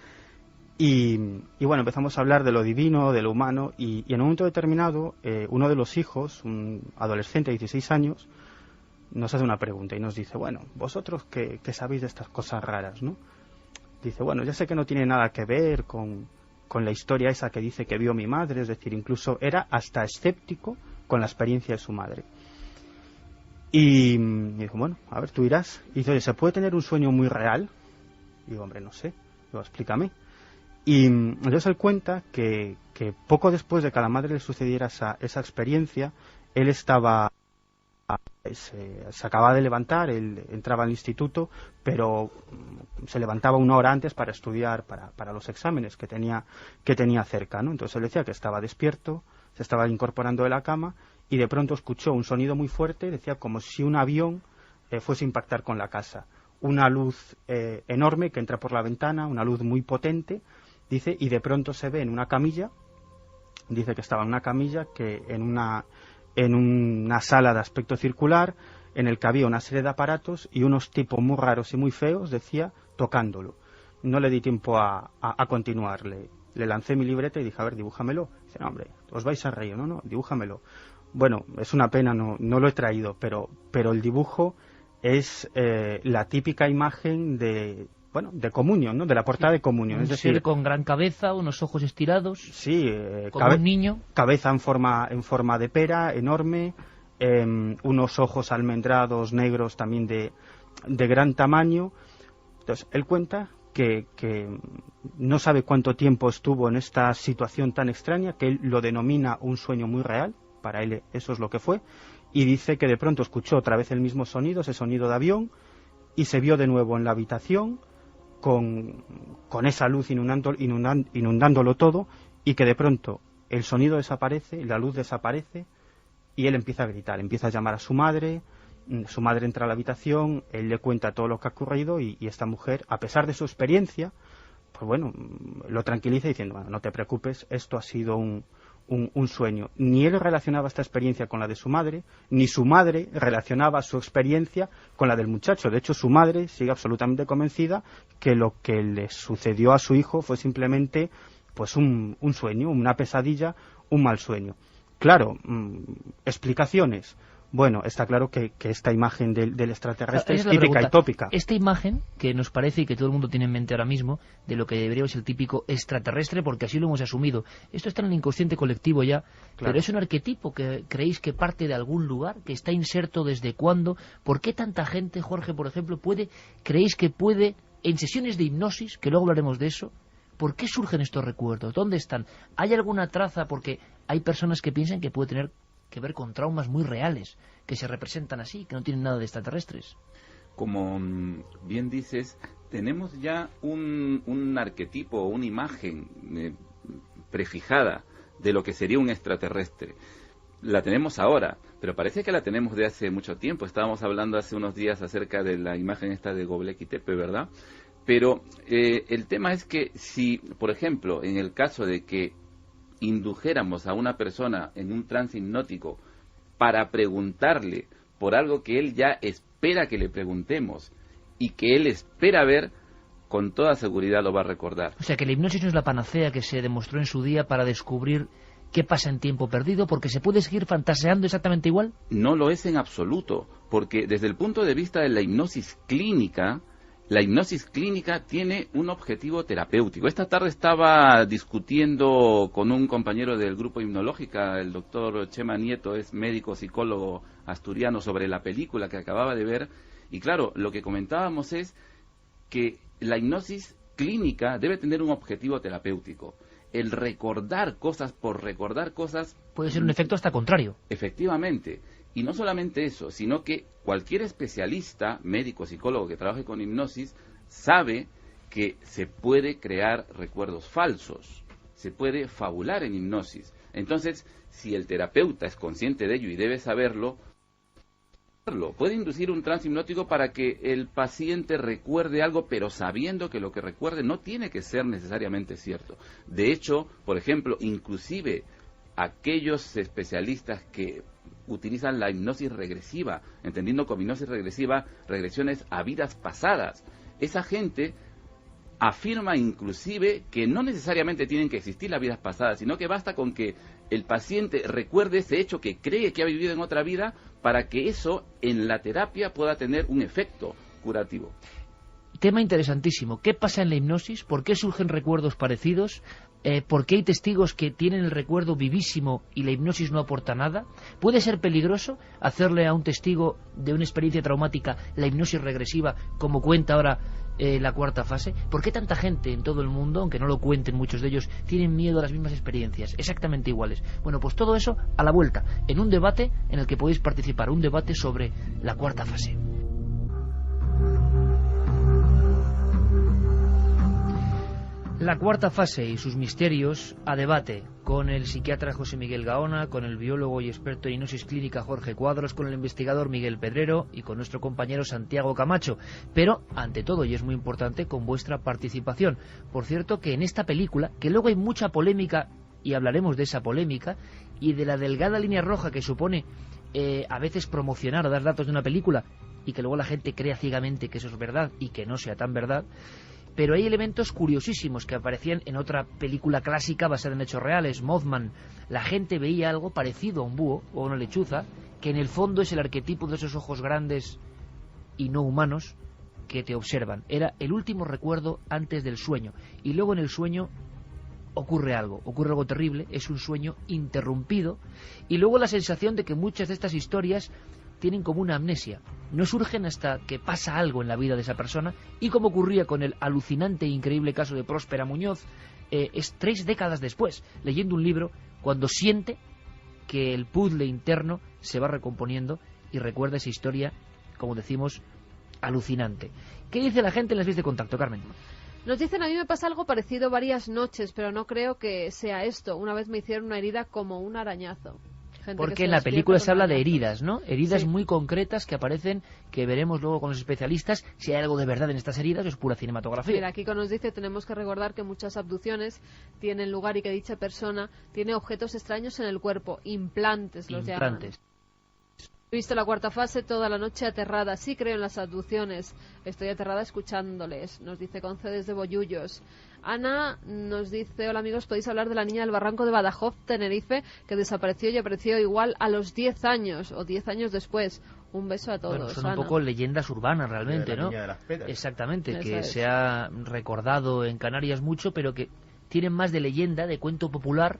Y bueno, empezamos a hablar de lo divino, de lo humano, y en un momento determinado, uno de los hijos, un adolescente de 16 años, nos hace una pregunta y nos dice, bueno, vosotros qué sabéis de estas cosas raras, ¿no? Dice, bueno, ya sé que no tiene nada que ver con la historia esa que dice que vio mi madre, es decir, incluso era hasta escéptico con la experiencia de su madre. Y dijo, bueno, a ver, tú dirás. Y dice, oye, ¿se puede tener un sueño muy real? Y digo, hombre, no sé, digo, explícame. Y entonces él cuenta que poco después de que a la madre le sucediera esa experiencia, él estaba... Se acababa de levantar, él entraba al instituto, pero se levantaba una hora antes para estudiar para los exámenes que tenía cerca, ¿no? Entonces él decía que estaba despierto, se estaba incorporando de la cama y de pronto escuchó un sonido muy fuerte, decía como si un avión fuese a impactar con la casa. Una luz enorme que entra por la ventana, una luz muy potente, dice, y de pronto se ve en una camilla, dice que estaba en una camilla que en una sala de aspecto circular, en el que había una serie de aparatos y unos tipos muy raros y muy feos, decía, tocándolo. No le di tiempo a continuar, le lancé mi libreta y dije, a ver, dibújamelo. Dice, no, hombre, os vais a reír, no, dibújamelo. Bueno, es una pena, no lo he traído, pero el dibujo es la típica imagen de Comunión, ¿no? De la portada de Comunión. Es decir, con gran cabeza, unos ojos estirados. Sí, como un niño. Cabeza en forma de pera, enorme, unos ojos almendrados, negros, también de gran tamaño. Entonces, él cuenta que no sabe cuánto tiempo estuvo en esta situación tan extraña, que él lo denomina un sueño muy real, para él eso es lo que fue, y dice que de pronto escuchó otra vez el mismo sonido, ese sonido de avión, y se vio de nuevo en la habitación, con esa luz inundándolo todo, y que de pronto el sonido desaparece, la luz desaparece, y él empieza a gritar, empieza a llamar a su madre entra a la habitación, él le cuenta todo lo que ha ocurrido, y esta mujer, a pesar de su experiencia, pues bueno, lo tranquiliza diciendo, bueno, no te preocupes, esto ha sido un sueño. Ni él relacionaba esta experiencia con la de su madre, ni su madre relacionaba su experiencia con la del muchacho. De hecho, su madre sigue absolutamente convencida que lo que le sucedió a su hijo fue simplemente pues un sueño, una pesadilla, un mal sueño. Claro, explicaciones. Bueno, está claro que esta imagen del extraterrestre es típica y tópica. Esta imagen, que nos parece y que todo el mundo tiene en mente ahora mismo, de lo que debería ser el típico extraterrestre, porque así lo hemos asumido. Esto está en el inconsciente colectivo ya, claro. Pero es un arquetipo que creéis que parte de algún lugar, que está inserto desde cuándo. ¿Por qué tanta gente, Jorge, por ejemplo, creéis que puede, en sesiones de hipnosis, que luego hablaremos de eso, ¿por qué surgen estos recuerdos? ¿Dónde están? ¿Hay alguna traza? Porque hay personas que piensan que puede tener que ver con traumas muy reales, que se representan así, que no tienen nada de extraterrestres. Como bien dices, tenemos ya un arquetipo, una imagen prefijada de lo que sería un extraterrestre. La tenemos ahora, pero parece que la tenemos de hace mucho tiempo. Estábamos hablando hace unos días acerca de la imagen esta de Göbekli Tepe, ¿verdad? Pero el tema es que si, por ejemplo, en el caso de que indujéramos a una persona en un trance hipnótico para preguntarle por algo que él ya espera que le preguntemos y que él espera ver, con toda seguridad lo va a recordar. O sea que la hipnosis no es la panacea que se demostró en su día para descubrir qué pasa en tiempo perdido, porque se puede seguir fantaseando exactamente igual. No lo es en absoluto, porque desde el punto de vista de la hipnosis clínica tiene un objetivo terapéutico. Esta tarde estaba discutiendo con un compañero del grupo hipnológica, el doctor Chema Nieto, es médico psicólogo asturiano, sobre la película que acababa de ver, y claro, lo que comentábamos es que la hipnosis clínica debe tener un objetivo terapéutico. El recordar cosas por recordar cosas puede ser un efecto hasta contrario. Efectivamente. Y no solamente eso, sino que cualquier especialista, médico, psicólogo que trabaje con hipnosis, sabe que se puede crear recuerdos falsos, se puede fabular en hipnosis. Entonces, si el terapeuta es consciente de ello y debe saberlo, puede inducir un trance hipnótico para que el paciente recuerde algo, pero sabiendo que lo que recuerde no tiene que ser necesariamente cierto. De hecho, por ejemplo, inclusive aquellos especialistas que utilizan la hipnosis regresiva, entendiendo como hipnosis regresiva regresiones a vidas pasadas. Esa gente afirma inclusive que no necesariamente tienen que existir las vidas pasadas, sino que basta con que el paciente recuerde ese hecho que cree que ha vivido en otra vida para que eso en la terapia pueda tener un efecto curativo. Tema interesantísimo. ¿Qué pasa en la hipnosis? ¿Por qué surgen recuerdos parecidos? ¿Por qué hay testigos que tienen el recuerdo vivísimo y la hipnosis no aporta nada? ¿Puede ser peligroso hacerle a un testigo de una experiencia traumática la hipnosis regresiva, como cuenta ahora la cuarta fase? ¿Por qué tanta gente en todo el mundo, aunque no lo cuenten muchos de ellos, tienen miedo a las mismas experiencias, exactamente iguales? Bueno, pues todo eso a la vuelta, en un debate en el que podéis participar, un debate sobre la cuarta fase. La cuarta fase y sus misterios a debate con el psiquiatra José Miguel Gaona, con el biólogo y experto en hipnosis clínica Jorge Cuadros, con el investigador Miguel Pedrero y con nuestro compañero Santiago Camacho. Pero, ante todo, y es muy importante, con vuestra participación. Por cierto, que en esta película, que luego hay mucha polémica, y hablaremos de esa polémica, y de la delgada línea roja que supone a veces promocionar o dar datos de una película, y que luego la gente crea ciegamente que eso es verdad y que no sea tan verdad. Pero hay elementos curiosísimos que aparecían en otra película clásica basada en hechos reales, Mothman. La gente veía algo parecido a un búho o a una lechuza, que en el fondo es el arquetipo de esos ojos grandes y no humanos que te observan. Era el último recuerdo antes del sueño. Y luego en el sueño ocurre algo terrible, es un sueño interrumpido. Y luego la sensación de que muchas de estas historias tienen como una amnesia, no surgen hasta que pasa algo en la vida de esa persona, y como ocurría con el alucinante e increíble caso de Próspera Muñoz, es 3 décadas después, leyendo un libro, cuando siente que el puzzle interno se va recomponiendo y recuerda esa historia, como decimos, alucinante. ¿Qué dice la gente en las vías de contacto, Carmen? Nos dicen, a mí me pasa algo parecido varias noches, pero no creo que sea esto. Una vez me hicieron una herida como un arañazo. Porque en la película se habla de heridas, ¿no? Heridas muy concretas que aparecen, que veremos luego con los especialistas si hay algo de verdad en estas heridas o es pura cinematografía. Mira, Kiko nos dice, tenemos que recordar que muchas abducciones tienen lugar y que dicha persona tiene objetos extraños en el cuerpo, implantes los llaman. He visto la cuarta fase toda la noche aterrada. Sí creo en las abducciones. Estoy aterrada escuchándoles. Nos dice Conce desde Bollullos. Ana nos dice, hola amigos, podéis hablar de la niña del barranco de Badajoz, Tenerife, que desapareció y apareció igual a los 10 años o 10 años después. Un beso a todos. Bueno, son Ana. Un poco leyendas urbanas realmente, ¿no? Niña de las peras. Exactamente, Eso que es. se ha recordado en Canarias mucho, pero que tienen más de leyenda, de cuento popular,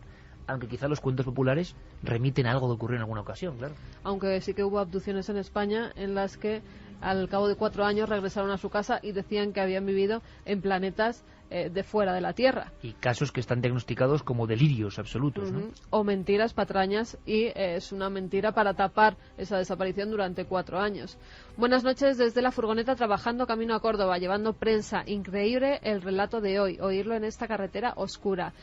aunque quizá los cuentos populares remiten a algo que ocurrió en alguna ocasión, claro. Aunque sí que hubo abducciones en España en las que al cabo de 4 años regresaron a su casa y decían que habían vivido en planetas de fuera de la Tierra. Y casos que están diagnosticados como delirios absolutos, ¿no? O mentiras, patrañas, y es una mentira para tapar esa desaparición durante 4 años. Buenas noches desde la furgoneta trabajando camino a Córdoba, llevando prensa. Increíble el relato de hoy, oírlo en esta carretera oscura.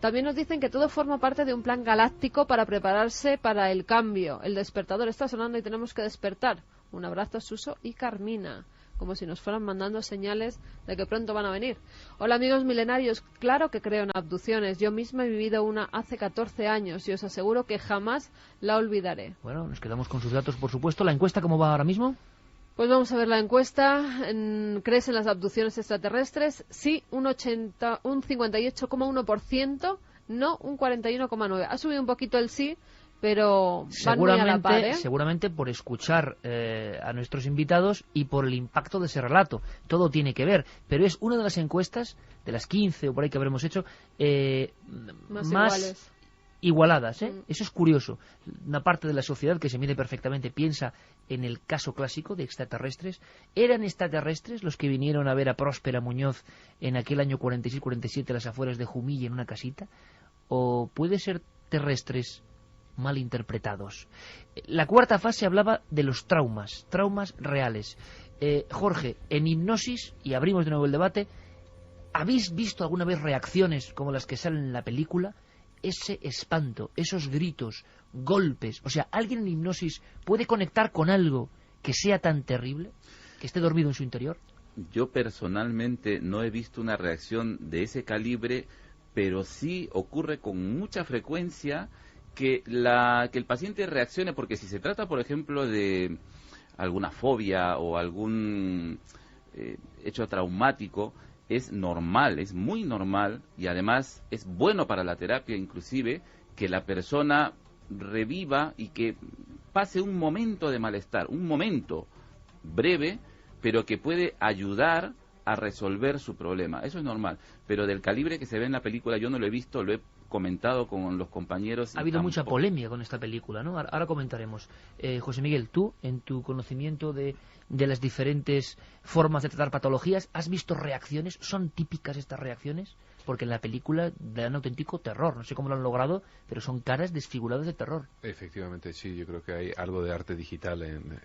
También nos dicen que todo forma parte de un plan galáctico para prepararse para el cambio. El despertador está sonando y tenemos que despertar. Un abrazo, Suso y Carmina. Como si nos fueran mandando señales de que pronto van a venir. Hola amigos milenarios, claro que creo en abducciones. Yo misma he vivido una hace 14 años y os aseguro que jamás la olvidaré. Bueno, nos quedamos con sus datos, por supuesto. ¿La encuesta cómo va ahora mismo? Pues vamos a ver la encuesta. ¿Crees en las abducciones extraterrestres? Sí, un 58,1%, no un 41,9%. Ha subido un poquito el sí, pero van muy a la par, ¿eh? Seguramente por escuchar a nuestros invitados y por el impacto de ese relato. Todo tiene que ver, pero es una de las encuestas, de las 15 o por ahí que habremos hecho, más igualadas, ¿eh? Eso es curioso. Una parte de la sociedad que se mide perfectamente piensa en el caso clásico de extraterrestres. ¿Eran extraterrestres los que vinieron a ver a Próspera Muñoz en aquel año 46-47 a las afueras de Jumilla en una casita? ¿O puede ser terrestres mal interpretados? La cuarta fase hablaba de los traumas reales. Jorge, en hipnosis, y abrimos de nuevo el debate, ¿habéis visto alguna vez reacciones como las que salen en la película? Ese espanto, esos gritos, golpes, o sea, ¿alguien en hipnosis puede conectar con algo que sea tan terrible, que esté dormido en su interior? Yo personalmente no he visto una reacción de ese calibre, pero sí ocurre con mucha frecuencia que el paciente reaccione, porque si se trata, por ejemplo, de alguna fobia o algún hecho traumático, es normal, es muy normal, y además es bueno para la terapia inclusive que la persona reviva y que pase un momento de malestar, un momento breve, pero que puede ayudar a resolver su problema. Eso es normal, pero del calibre que se ve en la película yo no lo he visto, lo he comentado con los compañeros. Ha habido mucha polémica con esta película, ¿no? Ahora comentaremos. José Miguel, tú, en tu conocimiento de las diferentes formas de tratar patologías, ¿has visto reacciones? ¿Son típicas estas reacciones? Porque en la película dan auténtico terror. No sé cómo lo han logrado, pero son caras desfiguradas de terror. Efectivamente, sí. Yo creo que hay algo de arte digital en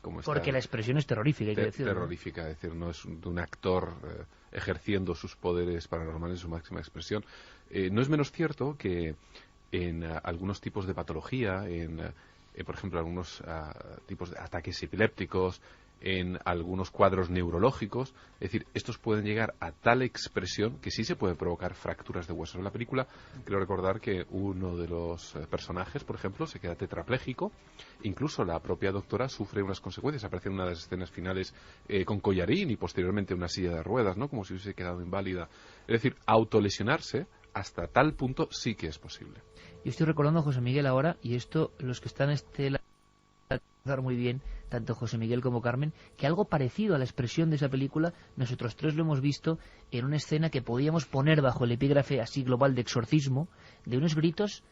cómo está. Porque la expresión es terrorífica, hay que decirlo. Terrorífica, es decir, no es de un actor ejerciendo sus poderes paranormales en su máxima expresión. No es menos cierto que en algunos tipos de patología, por ejemplo, algunos tipos de ataques epilépticos, en algunos cuadros neurológicos, es decir, estos pueden llegar a tal expresión que sí se pueden provocar fracturas de huesos. En la película, quiero recordar que uno de los personajes, por ejemplo, se queda tetrapléjico, incluso la propia doctora sufre unas consecuencias, aparece en una de las escenas finales con collarín y posteriormente una silla de ruedas, ¿no? Como si hubiese quedado inválida. Es decir, autolesionarse hasta tal punto sí que es posible. Yo estoy recordando a José Miguel ahora, y esto los que están muy bien, tanto José Miguel como Carmen, que algo parecido a la expresión de esa película nosotros tres lo hemos visto en una escena que podíamos poner bajo el epígrafe así global de exorcismo, de unos gritos,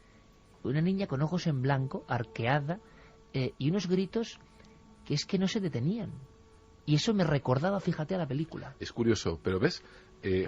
una niña con ojos en blanco, arqueada, y unos gritos que es que no se detenían. Y eso me recordaba, fíjate, a la película. Es curioso, pero ves,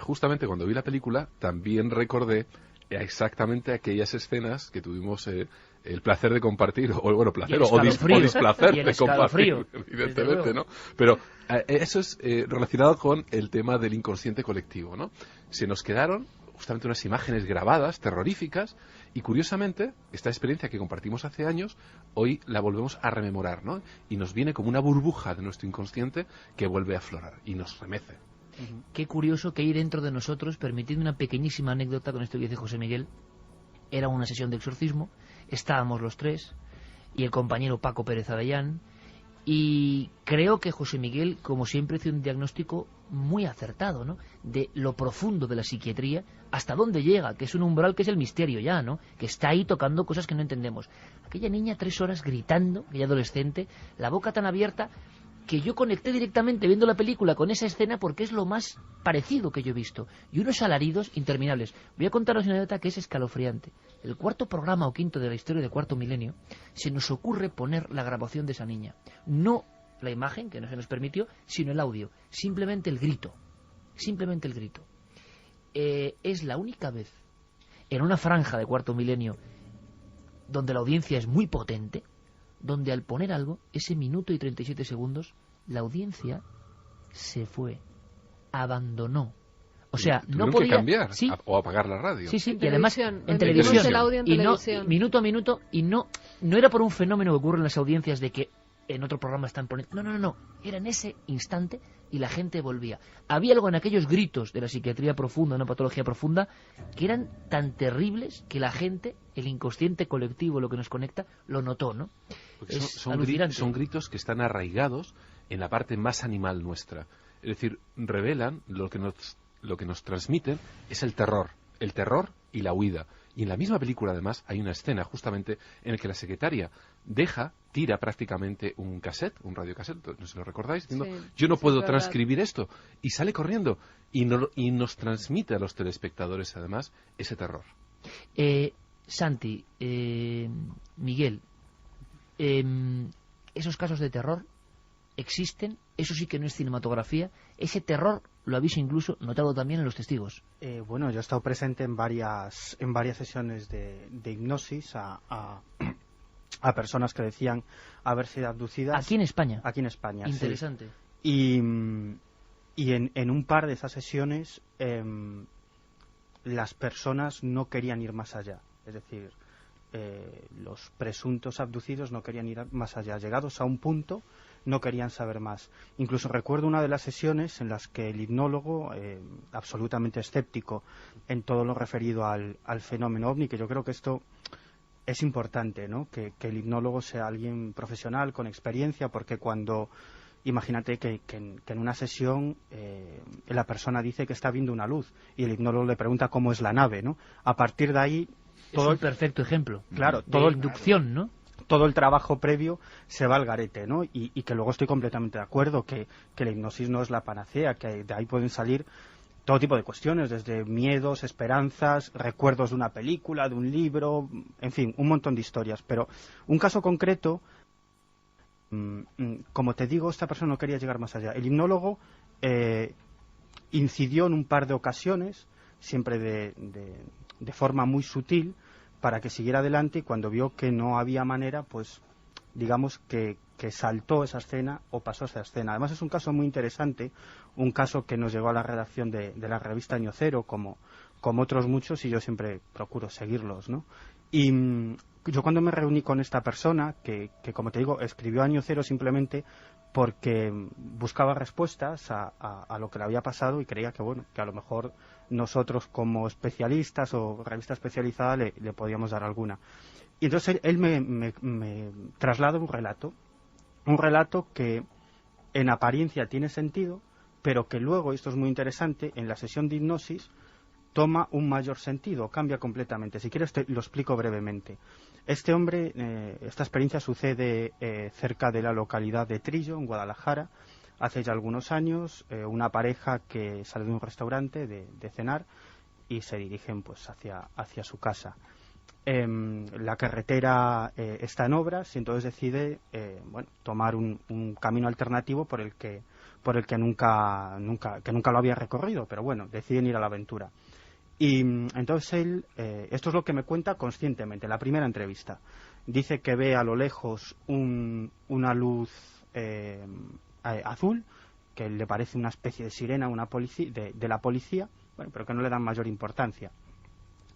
justamente cuando vi la película también recordé exactamente aquellas escenas que tuvimos el placer de compartir, o bueno, placer o displacer de compartir, evidentemente, ¿no? Pero eso es relacionado con el tema del inconsciente colectivo, ¿no? Se nos quedaron justamente unas imágenes grabadas, terroríficas, y curiosamente, esta experiencia que compartimos hace años, hoy la volvemos a rememorar, ¿no? Y nos viene como una burbuja de nuestro inconsciente que vuelve a aflorar y nos remece. Qué curioso que hay dentro de nosotros, permitidme una pequeñísima anécdota con esto que dice José Miguel. Era una sesión de exorcismo, estábamos los tres y el compañero Paco Pérez Avellán, y creo que José Miguel, como siempre, hizo un diagnóstico muy acertado, ¿no? De lo profundo de la psiquiatría, hasta dónde llega, que es un umbral que es el misterio ya, ¿no? Que está ahí tocando cosas que no entendemos. Aquella niña 3 horas gritando, aquella adolescente, la boca tan abierta, que yo conecté directamente viendo la película con esa escena porque es lo más parecido que yo he visto. Y unos alaridos interminables. Voy a contaros una anécdota que es escalofriante. El 4º programa o 5º de la historia de Cuarto Milenio, se nos ocurre poner la grabación de esa niña. No la imagen, que no se nos permitió, sino el audio. Simplemente el grito. Simplemente el grito. Es la única vez en una franja de Cuarto Milenio donde la audiencia es muy potente, donde al poner algo, ese minuto y 37 segundos, la audiencia se fue, abandonó. O sea, no podía que cambiar, ¿sí? O apagar la radio. Sí, y además en televisión. El audio en y televisión. No, minuto a minuto, y no era por un fenómeno que ocurre en las audiencias de que en otro programa están poniendo... No. Era en ese instante y la gente volvía. Había algo en aquellos gritos de la psiquiatría profunda, una patología profunda, que eran tan terribles que la gente, el inconsciente colectivo, lo que nos conecta, lo notó, ¿no? Porque son gritos que están arraigados en la parte más animal nuestra. Es decir, revelan lo que nos transmiten es el terror y la huida. Y en la misma película, además, hay una escena justamente en la que la secretaria tira prácticamente un cassette, un radiocassette, no sé si lo recordáis, diciendo, yo no puedo transcribir esto, y sale corriendo, y nos transmite a los telespectadores, además, ese terror. Santi, Miguel, esos casos de terror existen, eso sí que no es cinematografía, ese terror lo habéis incluso notado también en los testigos. Bueno, yo he estado presente en varias sesiones de hipnosis a personas que decían haber sido abducidas. ¿Aquí en España? Aquí en España, interesante. Sí. Y en un par de esas sesiones las personas no querían ir más allá, es decir, los presuntos abducidos no querían ir más allá, llegados a un punto no querían saber más. Incluso recuerdo una de las sesiones en las que el hipnólogo, absolutamente escéptico en todo lo referido al fenómeno ovni, que yo creo que esto es importante, ¿no?, que el hipnólogo sea alguien profesional, con experiencia, porque imagínate que en una sesión la persona dice que está viendo una luz y el hipnólogo le pregunta cómo es la nave, ¿no? A partir de ahí... Es un perfecto ejemplo. Claro, de inducción, ¿no? Todo el trabajo previo se va al garete, ¿no? Y que luego estoy completamente de acuerdo que la hipnosis no es la panacea, que de ahí pueden salir todo tipo de cuestiones, desde miedos, esperanzas, recuerdos de una película, de un libro, en fin, un montón de historias. Pero un caso concreto, como te digo, esta persona no quería llegar más allá. El hipnólogo incidió en un par de ocasiones, siempre de forma muy sutil, para que siguiera adelante, y cuando vio que no había manera, pues digamos que saltó esa escena o pasó esa escena. Además es un caso muy interesante, un caso que nos llegó a la redacción de la revista Año Cero, como otros muchos, y yo siempre procuro seguirlos, ¿no? Y yo cuando me reuní con esta persona, que como te digo, escribió Año Cero simplemente porque buscaba respuestas a lo que le había pasado, y creía que, bueno, que a lo mejor nosotros como especialistas o revista especializada le podíamos dar alguna. Y entonces él me traslada un relato que en apariencia tiene sentido, pero que luego, y esto es muy interesante, en la sesión de hipnosis toma un mayor sentido, cambia completamente. Si quieres lo explico brevemente. Este hombre, esta experiencia sucede cerca de la localidad de Trillo, en Guadalajara, hace ya algunos años. Una pareja que sale de un restaurante de cenar y se dirigen pues hacia su casa. La carretera está en obras y entonces decide tomar un camino alternativo por el que nunca lo había recorrido, pero bueno, deciden ir a la aventura. Y entonces él, esto es lo que me cuenta conscientemente, la primera entrevista. Dice que ve a lo lejos una luz azul, que le parece una especie de sirena de la policía, bueno, pero que no le dan mayor importancia.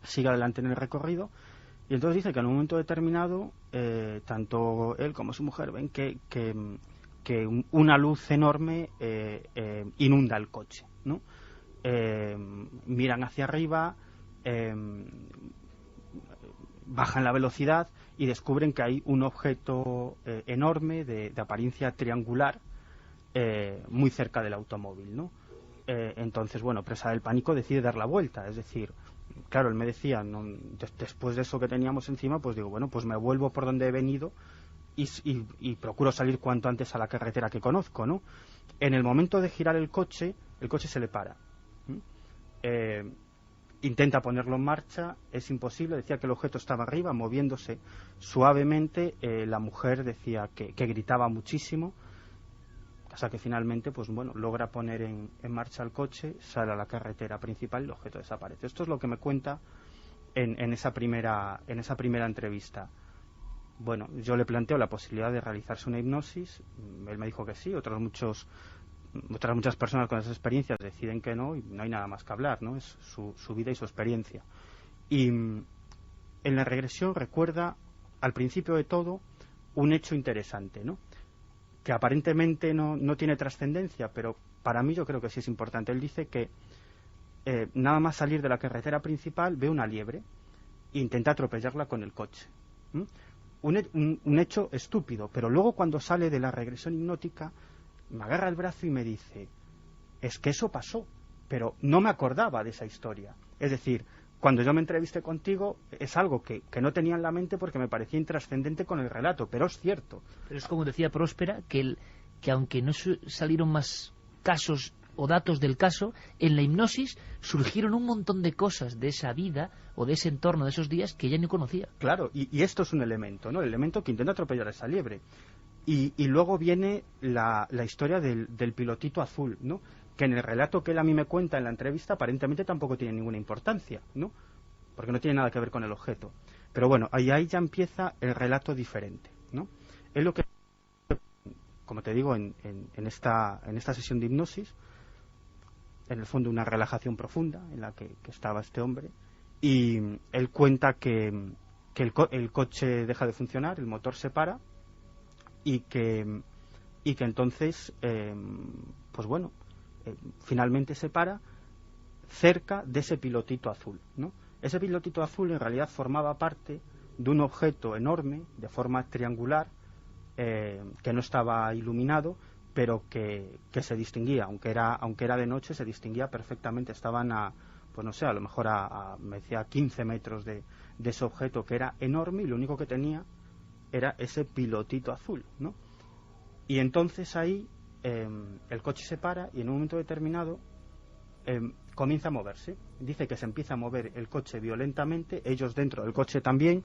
Sigue adelante en el recorrido y entonces dice que en un momento determinado tanto él como su mujer ven que una luz enorme inunda el coche, ¿no? Miran hacia arriba, bajan la velocidad y descubren que hay un objeto enorme de apariencia triangular muy cerca del automóvil, ¿no? Entonces, bueno, presa del pánico, decide dar la vuelta. Es decir, claro, él me decía, después de eso que teníamos encima, pues digo, bueno, pues me vuelvo por donde he venido y procuro salir cuanto antes a la carretera que conozco, ¿no? En el momento de girar el coche se le para. Intenta ponerlo en marcha, es imposible. Decía que el objeto estaba arriba, moviéndose suavemente. La mujer decía que gritaba muchísimo, hasta que finalmente, pues bueno, logra poner en marcha el coche, sale a la carretera principal y el objeto desaparece. Esto es lo que me cuenta en esa primera entrevista. Bueno, yo le planteo la posibilidad de realizarse una hipnosis. Él me dijo que sí. Otras muchas personas con esas experiencias deciden que no, y no hay nada más que hablar, ¿no? Es su vida y su experiencia. Y en la regresión recuerda, al principio de todo, un hecho interesante, ¿no?, que aparentemente no tiene trascendencia, pero para mí yo creo que sí es importante. Él dice que nada más salir de la carretera principal ve una liebre e intenta atropellarla con el coche. Un hecho estúpido, pero luego cuando sale de la regresión hipnótica me agarra el brazo y me dice, es que eso pasó, pero no me acordaba de esa historia. Es decir, cuando yo me entrevisté contigo es algo que no tenía en la mente porque me parecía intrascendente con el relato, pero es cierto. Pero es como decía Próspera, que aunque no salieron más casos o datos del caso, en la hipnosis surgieron un montón de cosas de esa vida o de ese entorno, de esos días, que ella no conocía. Claro, y esto es un elemento, ¿no? El elemento que intenta atropellar a esa liebre. Y luego viene la historia del pilotito azul, ¿no?, que en el relato que él a mí me cuenta en la entrevista aparentemente tampoco tiene ninguna importancia, ¿no?, porque no tiene nada que ver con el objeto. Pero bueno, ahí ya empieza el relato diferente, ¿no? Es lo que, como te digo, en esta sesión de hipnosis, en el fondo una relajación profunda en la que estaba este hombre, y él cuenta que el coche deja de funcionar, el motor se para, y que entonces, pues bueno, finalmente se para cerca de ese pilotito azul, ¿no? Ese pilotito azul en realidad formaba parte de un objeto enorme, de forma triangular, que no estaba iluminado, pero que se distinguía, aunque era de noche, se distinguía perfectamente. Estaban pues no sé, a lo mejor me decía 15 metros de ese objeto, que era enorme, y lo único que tenía era ese pilotito azul, ¿no? Y entonces ahí el coche se para, y en un momento determinado comienza a moverse. Dice que se empieza a mover el coche violentamente, ellos dentro del coche también,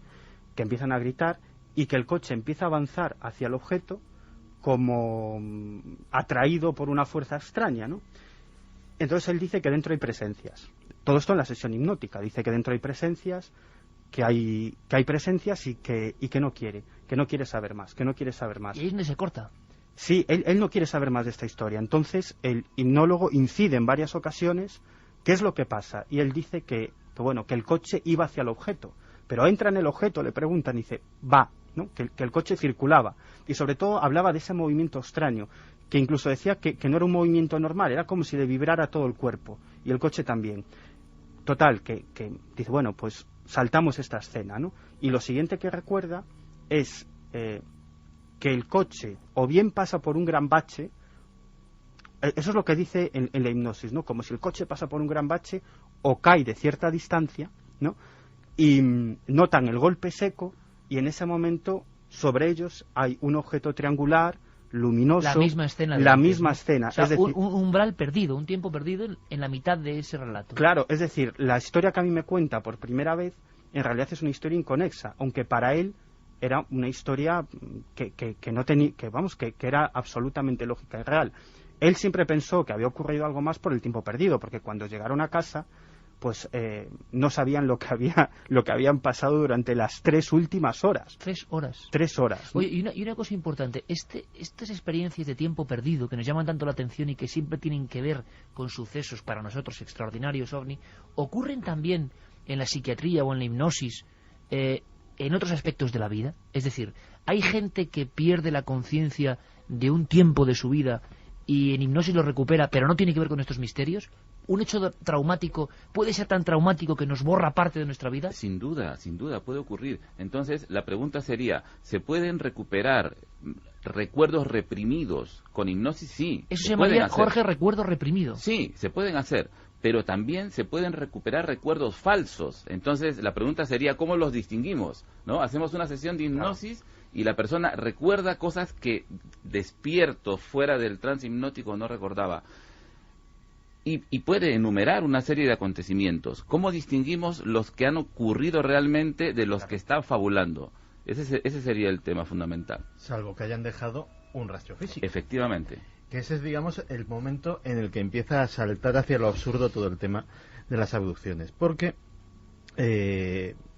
que empiezan a gritar, y que el coche empieza a avanzar hacia el objeto como atraído por una fuerza extraña, ¿no? Entonces él dice que dentro hay presencias. Todo esto en la sesión hipnótica. Dice que dentro hay presencias, que hay presencias, y que no quiere saber más, Y ahí es donde se corta. Sí, él no quiere saber más de esta historia. Entonces el hipnólogo incide en varias ocasiones qué es lo que pasa, y él dice que el coche iba hacia el objeto, pero entra en el objeto, le preguntan, y dice, va, ¿no? Que el coche circulaba, y sobre todo hablaba de ese movimiento extraño, que incluso decía que no era un movimiento normal, era como si le vibrara todo el cuerpo, y el coche también. Total, que dice, bueno, pues saltamos esta escena, ¿no? Y lo siguiente que recuerda es que el coche o bien pasa por un gran bache, eso es lo que dice en la hipnosis, ¿no? Como si el coche pasa por un gran bache, o cae de cierta distancia, ¿no? Y notan el golpe seco, y en ese momento sobre ellos hay un objeto triangular, luminoso, la misma escena, O sea, es decir, un umbral perdido, un tiempo perdido en la mitad de ese relato. Claro, es decir, la historia que a mí me cuenta por primera vez en realidad es una historia inconexa, aunque para él era una historia que no tenía, que era absolutamente lógica y real. Él siempre pensó que había ocurrido algo más por el tiempo perdido, porque cuando llegaron a casa, pues no sabían lo que habían pasado durante las 3 últimas horas. 3 horas. 3 horas. Oye, y una cosa importante, estas experiencias de tiempo perdido que nos llaman tanto la atención y que siempre tienen que ver con sucesos para nosotros extraordinarios, OVNI, ocurren también en la psiquiatría o en la hipnosis, en otros aspectos de la vida. Es decir, hay gente que pierde la conciencia de un tiempo de su vida y en hipnosis lo recupera, pero no tiene que ver con estos misterios. ¿Un hecho traumático puede ser tan traumático que nos borra parte de nuestra vida? Sin duda, puede ocurrir. Entonces, la pregunta sería, ¿se pueden recuperar recuerdos reprimidos con hipnosis? Sí. Eso se llamaría, Jorge, recuerdo reprimido. Sí, se pueden hacer, pero también se pueden recuperar recuerdos falsos. Entonces, la pregunta sería, ¿cómo los distinguimos? ¿No? Hacemos una sesión de hipnosis y la persona recuerda cosas que despierto fuera del trance hipnótico no recordaba. Y puede enumerar una serie de acontecimientos. ¿Cómo distinguimos los que han ocurrido realmente de los que está fabulando? Ese sería el tema fundamental. Salvo que hayan dejado un rastro físico. Efectivamente. Que ese es, digamos, el momento en el que empieza a saltar hacia lo absurdo todo el tema de las abducciones. Porque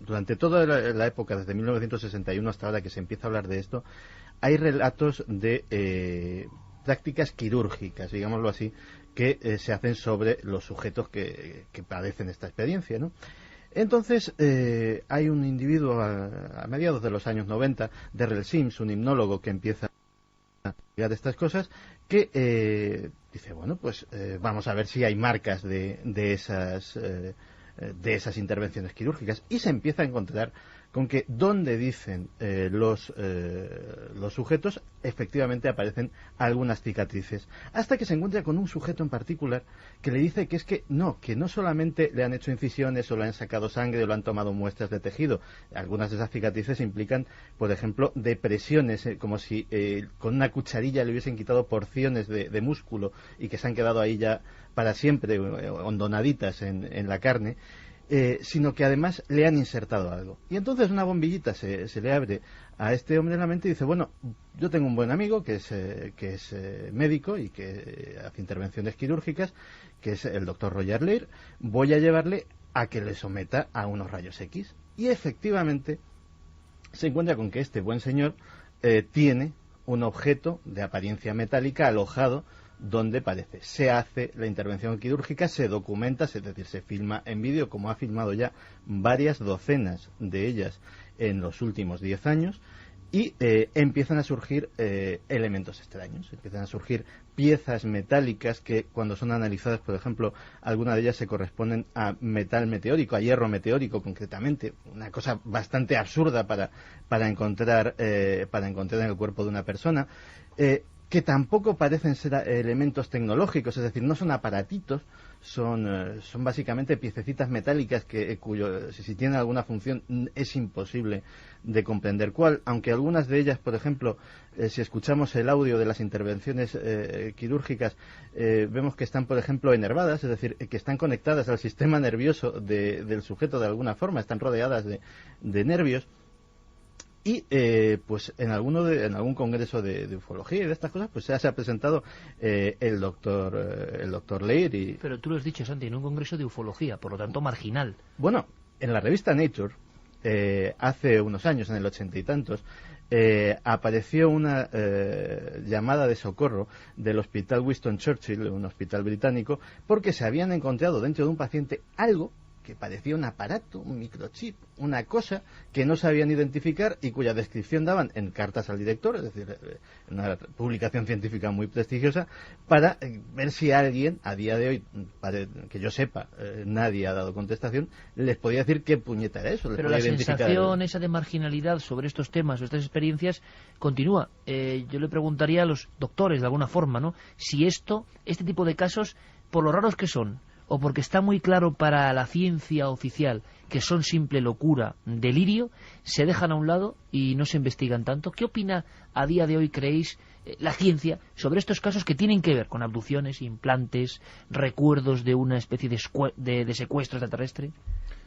durante toda la época, desde 1961 hasta ahora que se empieza a hablar de esto, hay relatos de prácticas quirúrgicas, digámoslo así, que se hacen sobre los sujetos que padecen esta experiencia, ¿no? Entonces, hay un individuo a mediados de los años 90, Darrell Sims, un hipnólogo que empieza a investigar estas cosas, que dice, bueno, pues vamos a ver si hay marcas de esas intervenciones quirúrgicas, y se empieza a encontrar con que donde dicen los sujetos, efectivamente aparecen algunas cicatrices, hasta que se encuentra con un sujeto en particular que le dice que no solamente le han hecho incisiones o le han sacado sangre o le han tomado muestras de tejido. Algunas de esas cicatrices implican, por ejemplo, depresiones, como si con una cucharilla le hubiesen quitado porciones de músculo y que se han quedado ahí ya para siempre hondonaditas en la carne. Sino que además le han insertado algo. Y entonces una bombillita se le abre a este hombre en la mente y dice, bueno, yo tengo un buen amigo que es médico y que hace intervenciones quirúrgicas, que es el doctor Roger Leir, voy a llevarle a que le someta a unos rayos X. Y efectivamente se encuentra con que este buen señor tiene un objeto de apariencia metálica alojado donde parece. Se hace la intervención quirúrgica, se documenta, es decir, se filma en vídeo, como ha filmado ya varias docenas de ellas en los últimos 10 años, y empiezan a surgir elementos extraños, empiezan a surgir piezas metálicas que cuando son analizadas, por ejemplo, algunas de ellas se corresponden a metal meteórico, a hierro meteórico concretamente, una cosa bastante absurda para encontrar en el cuerpo de una persona, que tampoco parecen ser elementos tecnológicos, es decir, no son aparatitos, son básicamente piececitas metálicas si tienen alguna función es imposible de comprender cuál, aunque algunas de ellas, por ejemplo, si escuchamos el audio de las intervenciones quirúrgicas, vemos que están, por ejemplo, enervadas, es decir, que están conectadas al sistema nervioso del sujeto de alguna forma, están rodeadas de nervios. Y pues en algún congreso de ufología y de estas cosas pues se ha presentado el doctor Leir. Pero tú lo has dicho, Santi, en un congreso de ufología, por lo tanto marginal. Bueno, en la revista Nature, hace unos años, en el 80 y tantos, apareció una llamada de socorro del hospital Winston Churchill, un hospital británico, porque se habían encontrado dentro de un paciente algo que parecía un aparato, un microchip, una cosa que no sabían identificar y cuya descripción daban en cartas al director, es decir, una publicación científica muy prestigiosa, para ver si alguien, a día de hoy, que yo sepa, nadie ha dado contestación, les podía decir qué puñeta era eso. Pero la sensación esa de marginalidad sobre estos temas o estas experiencias continúa. Yo le preguntaría a los doctores, de alguna forma, ¿no?, si este tipo de casos, por lo raros que son, o porque está muy claro para la ciencia oficial que son simple locura, delirio, se dejan a un lado y no se investigan tanto. ¿Qué opina a día de hoy, creéis, la ciencia sobre estos casos que tienen que ver con abducciones, implantes, recuerdos de una especie de secuestro extraterrestre?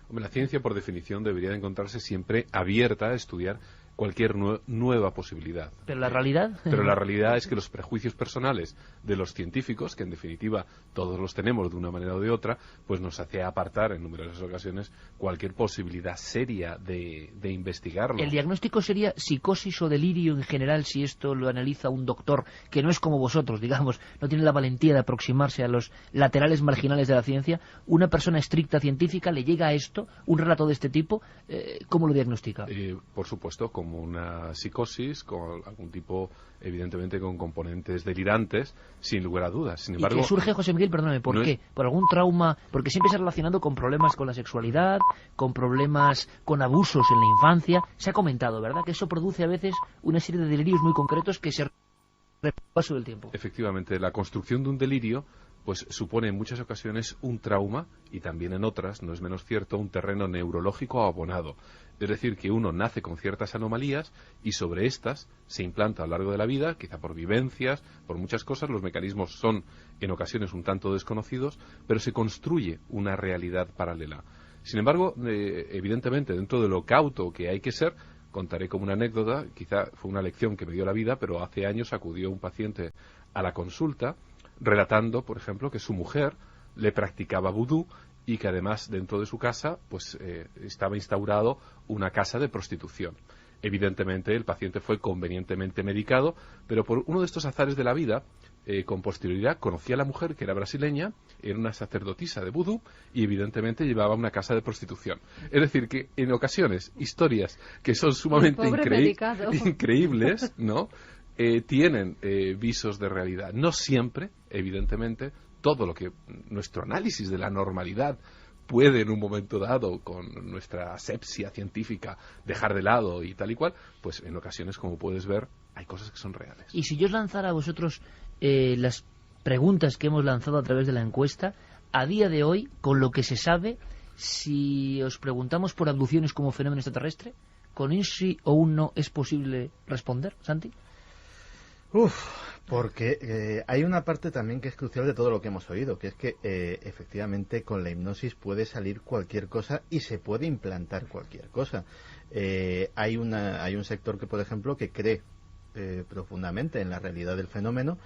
Hombre, la ciencia, por definición, debería de encontrarse siempre abierta a estudiar cualquier nueva posibilidad. ¿Pero la realidad? Pero la realidad es que los prejuicios personales de los científicos, que en definitiva todos los tenemos de una manera o de otra, pues nos hace apartar en numerosas ocasiones cualquier posibilidad seria de investigarlo. ¿El diagnóstico sería psicosis o delirio en general si esto lo analiza un doctor que no es como vosotros, digamos, no tiene la valentía de aproximarse a los laterales marginales de la ciencia? ¿Una persona estricta científica le llega a esto, un relato de este tipo? ¿Cómo lo diagnostica? Por supuesto, como una psicosis, con algún tipo, evidentemente, con componentes delirantes, sin lugar a dudas. Sin embargo, ¿y que surge, José Miguel, perdóname, por qué? ¿Por algún trauma? Porque siempre se ha relacionado con problemas con la sexualidad, con problemas con abusos en la infancia. Se ha comentado, ¿verdad?, que eso produce a veces una serie de delirios muy concretos que se repiten al paso del tiempo. Efectivamente, la construcción de un delirio pues supone en muchas ocasiones un trauma y también en otras, no es menos cierto, un terreno neurológico abonado. Es decir, que uno nace con ciertas anomalías y sobre estas se implanta a lo largo de la vida, quizá por vivencias, por muchas cosas, los mecanismos son en ocasiones un tanto desconocidos, pero se construye una realidad paralela. Sin embargo, evidentemente, dentro de lo cauto que hay que ser, contaré como una anécdota, quizá fue una lección que me dio la vida, pero hace años acudió un paciente a la consulta relatando, por ejemplo, que su mujer le practicaba vudú y que además dentro de su casa pues estaba instaurado una casa de prostitución. Evidentemente el paciente fue convenientemente medicado, pero por uno de estos azares de la vida, con posterioridad conocía a la mujer, que era brasileña, era una sacerdotisa de vudú y evidentemente llevaba una casa de prostitución. Es decir, que en ocasiones historias que son sumamente increíbles, ¿no?, tienen visos de realidad. No siempre, evidentemente, todo lo que nuestro análisis de la normalidad puede en un momento dado, con nuestra asepsia científica, dejar de lado y tal y cual, pues en ocasiones, como puedes ver, hay cosas que son reales. Y si yo os lanzara a vosotros las preguntas que hemos lanzado a través de la encuesta, a día de hoy, con lo que se sabe, si os preguntamos por abducciones como fenómeno extraterrestre, ¿con un sí o un no es posible responder, Santi? Porque hay una parte también que es crucial de todo lo que hemos oído, que es que efectivamente con la hipnosis puede salir cualquier cosa y se puede implantar cualquier cosa. Hay un sector que, por ejemplo, que cree profundamente en la realidad del fenómeno,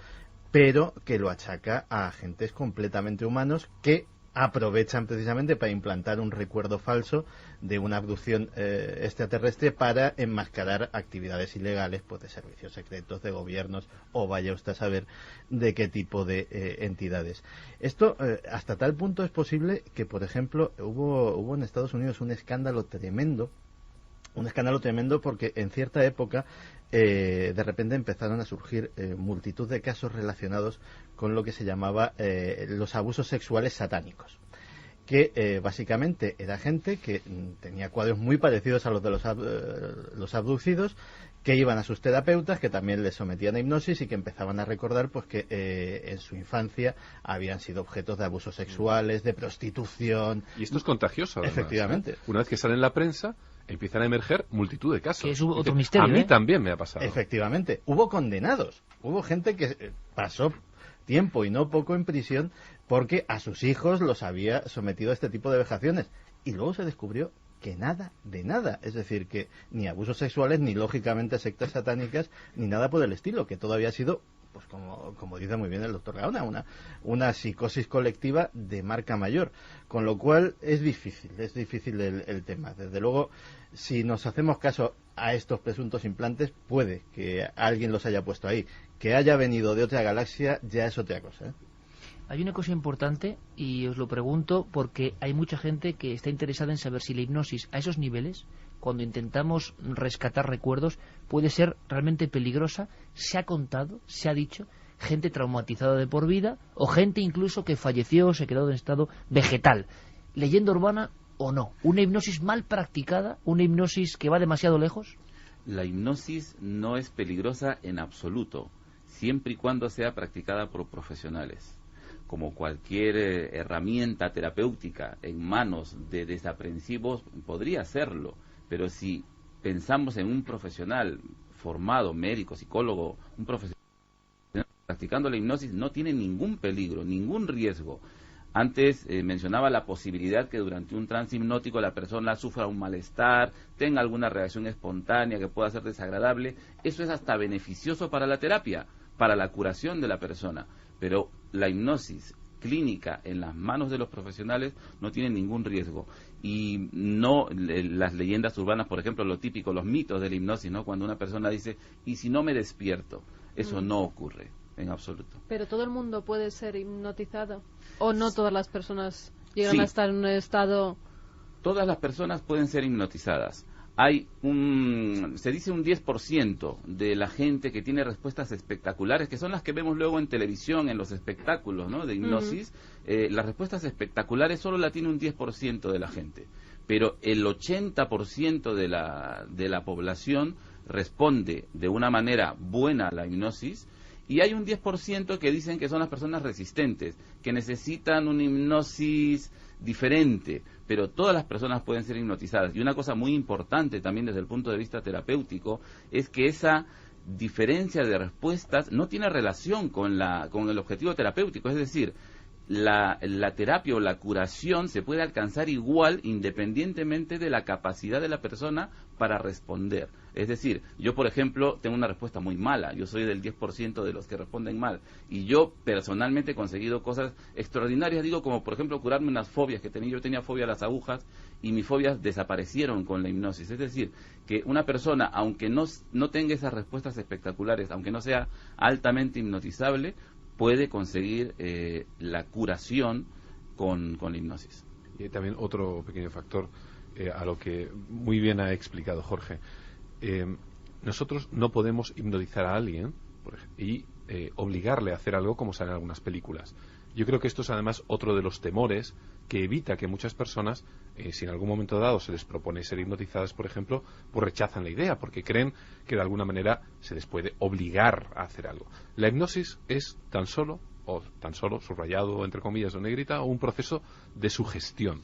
pero que lo achaca a agentes completamente humanos que aprovechan precisamente para implantar un recuerdo falso de una abducción extraterrestre para enmascarar actividades ilegales, pues de servicios secretos, de gobiernos o vaya usted a saber de qué tipo de entidades. Esto hasta tal punto es posible que, por ejemplo, hubo en Estados Unidos un escándalo tremendo Un escándalo tremendo porque en cierta época de repente empezaron a surgir multitud de casos relacionados con lo que se llamaba los abusos sexuales satánicos, que básicamente era gente que tenía cuadros muy parecidos a los de los abducidos, que iban a sus terapeutas, que también les sometían a hipnosis y que empezaban a recordar pues que en su infancia habían sido objetos de abusos sexuales, de prostitución. Y esto es contagioso, además, efectivamente. Una vez que sale en la prensa, empiezan a emerger multitud de casos. Que es otro misterio, A mí también me ha pasado. Efectivamente. Hubo condenados. Hubo gente que pasó tiempo y no poco en prisión porque a sus hijos los había sometido a este tipo de vejaciones. Y luego se descubrió que nada de nada, es decir, que ni abusos sexuales, ni lógicamente sectas satánicas, ni nada por el estilo, que todo había sido, pues como dice muy bien el doctor Gaona, una psicosis colectiva de marca mayor, con lo cual es difícil el tema. Desde luego, si nos hacemos caso a estos presuntos implantes, puede que alguien los haya puesto ahí, que haya venido de otra galaxia ya es otra cosa, ¿eh? Hay una cosa importante, y os lo pregunto porque hay mucha gente que está interesada en saber si la hipnosis a esos niveles, cuando intentamos rescatar recuerdos, puede ser realmente peligrosa. Se ha contado, se ha dicho, gente traumatizada de por vida, o gente incluso que falleció o se quedó en estado vegetal. ¿Leyenda urbana o no? ¿Una hipnosis mal practicada? ¿Una hipnosis que va demasiado lejos? La hipnosis no es peligrosa en absoluto, siempre y cuando sea practicada por profesionales. Como cualquier herramienta terapéutica en manos de desaprensivos podría serlo, pero si pensamos en un profesional formado, médico, psicólogo, un profesional practicando la hipnosis, no tiene ningún peligro, ningún riesgo. Antes mencionaba la posibilidad que durante un trance hipnótico la persona sufra un malestar, tenga alguna reacción espontánea que pueda ser desagradable. Eso es hasta beneficioso para la terapia, para la curación de la persona. Pero la hipnosis clínica en las manos de los profesionales no tiene ningún riesgo. Y no las leyendas urbanas, por ejemplo, lo típico, los mitos de la hipnosis, ¿no? Cuando una persona dice, ¿y si no me despierto? Eso no ocurre en absoluto. ¿Pero todo el mundo puede ser hipnotizado? ¿O no todas las personas llegan a estar en un estado...? Todas las personas pueden ser hipnotizadas. Hay se dice un 10% de la gente que tiene respuestas espectaculares, que son las que vemos luego en televisión, en los espectáculos, ¿no?, de hipnosis. Las respuestas espectaculares solo la tiene un 10% de la gente, pero el 80% de la población responde de una manera buena a la hipnosis. Y hay un 10% que dicen que son las personas resistentes, que necesitan una hipnosis diferente, pero todas las personas pueden ser hipnotizadas. Y una cosa muy importante también desde el punto de vista terapéutico es que esa diferencia de respuestas no tiene relación con el objetivo terapéutico, es decir, la terapia o la curación se puede alcanzar igual independientemente de la capacidad de la persona para responder. Es decir, yo por ejemplo tengo una respuesta muy mala, yo soy del 10% de los que responden mal, y yo personalmente he conseguido cosas extraordinarias, digo, como por ejemplo curarme unas fobias que tenía. Yo tenía fobia a las agujas y mis fobias desaparecieron con la hipnosis. Es decir, que una persona, aunque no tenga esas respuestas espectaculares, aunque no sea altamente hipnotizable, puede conseguir la curación con la hipnosis. Y hay también otro pequeño factor a lo que muy bien ha explicado Jorge. Nosotros no podemos hipnotizar a alguien y obligarle a hacer algo como sale en algunas películas. Yo creo que esto es además otro de los temores que evita que muchas personas, si en algún momento dado se les propone ser hipnotizadas, por ejemplo, pues rechazan la idea, porque creen que de alguna manera se les puede obligar a hacer algo. La hipnosis es tan solo, subrayado entre comillas o negrita, un proceso de sugestión.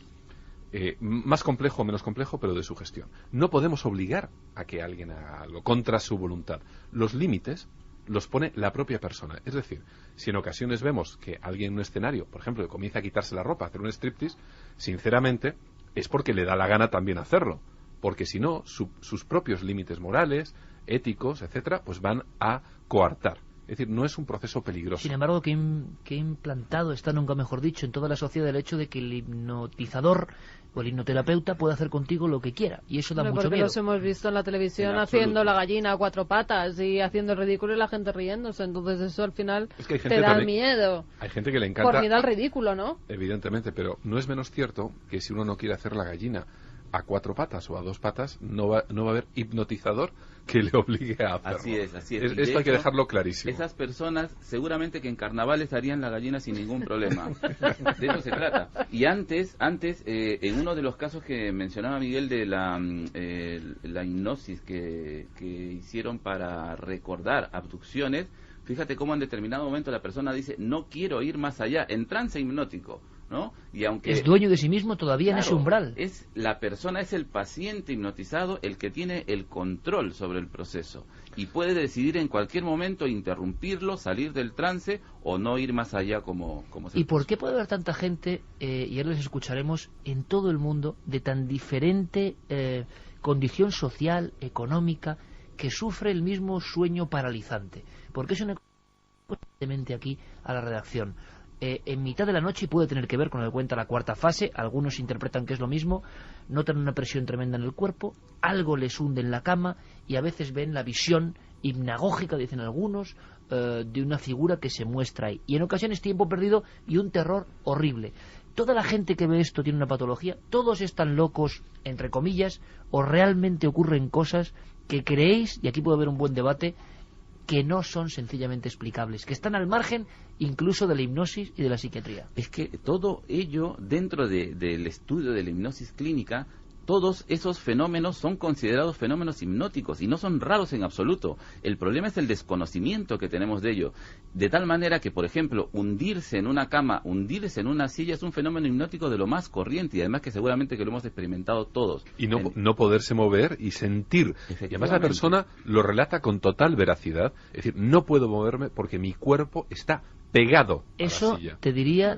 Más complejo o menos complejo, pero de sugestión. No podemos obligar a que alguien haga algo contra su voluntad. Los límites los pone la propia persona. Es decir, si en ocasiones vemos que alguien en un escenario, por ejemplo, que comienza a quitarse la ropa, a hacer un striptease, sinceramente es porque le da la gana también hacerlo, porque si no, sus propios límites morales, éticos, etcétera, pues van a coartar. Es decir, no es un proceso peligroso. Sin embargo, que implantado está, nunca mejor dicho, en toda la sociedad el hecho de que el hipnotizador o el hipnoterapeuta puede hacer contigo lo que quiera. Y eso da mucho miedo. Porque los hemos visto en la televisión haciendo la gallina a cuatro patas y haciendo el ridículo y la gente riéndose. Entonces eso al final te da miedo. Hay gente que le encanta... Por miedo al ridículo, ¿no? Evidentemente, pero no es menos cierto que si uno no quiere hacer la gallina a 4 patas o a 2 patas, no va a haber hipnotizador que le obligue a hacerlo. Así es. Esto hay que dejarlo clarísimo. Esas personas seguramente que en carnavales harían la gallina sin ningún problema. De eso se trata. Y antes en uno de los casos que mencionaba Miguel de la hipnosis que hicieron para recordar abducciones, fíjate cómo en determinado momento la persona dice, no quiero ir más allá, en trance hipnótico, ¿no? Y aunque es dueño de sí mismo todavía, claro, en ese umbral. Es la persona, es el paciente hipnotizado el que tiene el control sobre el proceso y puede decidir en cualquier momento interrumpirlo, salir del trance o no ir más allá como se ¿Y por qué puede haber tanta gente, y ahora les escucharemos, en todo el mundo de tan diferente condición social, económica, que sufre el mismo sueño paralizante? Porque es una constantemente aquí a la redacción. En mitad de la noche, y puede tener que ver con lo que cuenta la cuarta fase, algunos interpretan que es lo mismo, notan una presión tremenda en el cuerpo, algo les hunde en la cama y a veces ven la visión hipnagógica, dicen algunos, de una figura que se muestra ahí. Y en ocasiones tiempo perdido y un terror horrible. Toda la gente que ve esto tiene una patología, todos están locos, entre comillas, o realmente ocurren cosas que creéis, y aquí puede haber un buen debate, que no son sencillamente explicables, que están al margen incluso de la hipnosis y de la psiquiatría. Es que todo ello, dentro del estudio de la hipnosis clínica, todos esos fenómenos son considerados fenómenos hipnóticos y no son raros en absoluto. El problema es el desconocimiento que tenemos de ello. De tal manera que, por ejemplo, hundirse en una cama, hundirse en una silla es un fenómeno hipnótico de lo más corriente y además que seguramente que lo hemos experimentado todos. Y no poderse mover y sentir. Y además la persona lo relata con total veracidad. Es decir, no puedo moverme porque mi cuerpo está pegado a la silla. Eso te diría,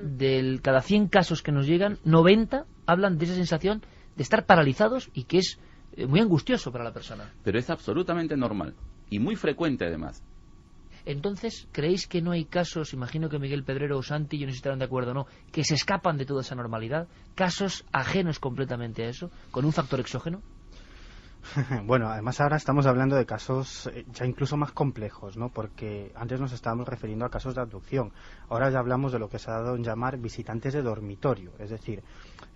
cada 100 casos que nos llegan, 90 hablan de esa sensación de estar paralizados y que es muy angustioso para la persona. Pero es absolutamente normal y muy frecuente además. Entonces, ¿creéis que no hay casos, imagino que Miguel Pedrero o Santi, yo no sé si estarán de acuerdo o no, que se escapan de toda esa normalidad? ¿Casos ajenos completamente a eso, con un factor exógeno? Bueno, además ahora estamos hablando de casos ya incluso más complejos, ¿no? Porque antes nos estábamos refiriendo a casos de abducción. Ahora ya hablamos de lo que se ha dado en llamar visitantes de dormitorio. Es decir,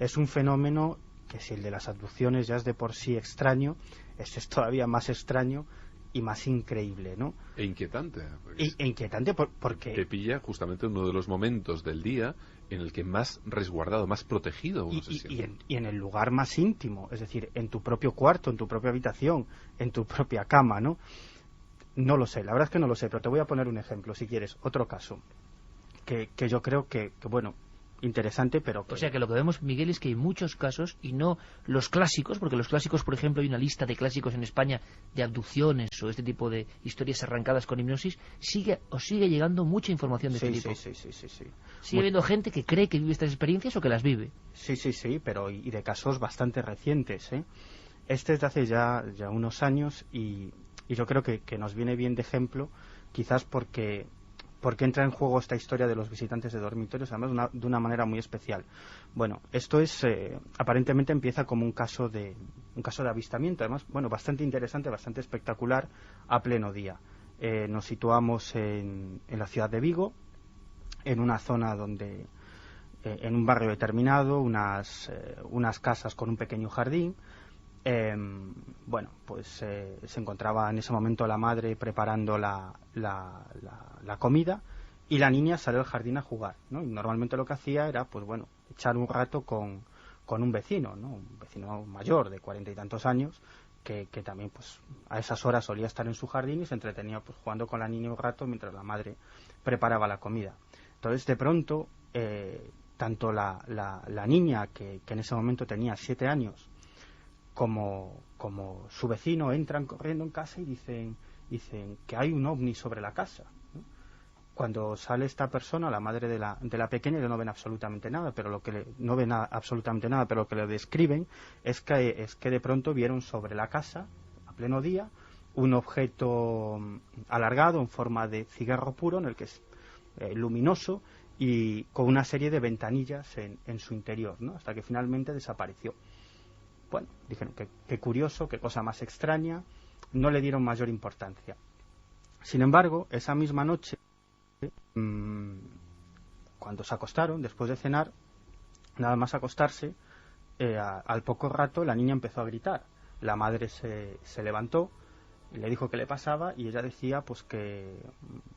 es un fenómeno que si el de las abducciones ya es de por sí extraño, este es todavía más extraño y más increíble, ¿no? E inquietante. E inquietante porque te pilla justamente en uno de los momentos del día en el que más resguardado, más protegido uno se siente. Y en el lugar más íntimo, es decir, en tu propio cuarto, en tu propia habitación, en tu propia cama, ¿no? No lo sé, la verdad es que no lo sé, pero te voy a poner un ejemplo, si quieres, otro caso, que yo creo que bueno, interesante, pero o sea que lo que vemos, Miguel, es que hay muchos casos y no los clásicos, porque los clásicos, por ejemplo, hay una lista de clásicos en España de abducciones o este tipo de historias arrancadas con hipnosis, sigue llegando mucha información de este tipo. Sí. Sigue habiendo gente que cree que vive estas experiencias o que las vive. Sí, pero y de casos bastante recientes, ¿eh? Este es de hace ya unos años y yo creo que nos viene bien de ejemplo, quizás porque entra en juego esta historia de los visitantes de dormitorios, además de una manera muy especial. Bueno, esto es aparentemente empieza como un caso de avistamiento, además, bueno, bastante interesante, bastante espectacular, a pleno día. Nos situamos en la ciudad de Vigo, en una zona donde, en un barrio determinado, unas casas con un pequeño jardín. Bueno, pues se encontraba en ese momento la madre preparando la comida y la niña salió al jardín a jugar, ¿no? Y normalmente lo que hacía era, pues bueno, echar un rato con un vecino, ¿no? Un vecino mayor de 40 y tantos años que también pues a esas horas solía estar en su jardín y se entretenía pues jugando con la niña un rato mientras la madre preparaba la comida. Entonces de pronto tanto la niña que en ese momento tenía 7 años como su vecino entran corriendo en casa y dicen que hay un ovni sobre la casa, ¿no? Cuando sale esta persona, la madre de la pequeña, no ven absolutamente nada, pero lo que le describen es que de pronto vieron sobre la casa a pleno día un objeto alargado en forma de cigarro puro, en el que es luminoso y con una serie de ventanillas en su interior, ¿no? Hasta que finalmente desapareció. Bueno, dijeron que curioso, qué cosa más extraña, no le dieron mayor importancia. Sin embargo, esa misma noche, cuando se acostaron, después de cenar, nada más acostarse, al poco rato la niña empezó a gritar. La madre se levantó, le dijo qué le pasaba y ella decía pues que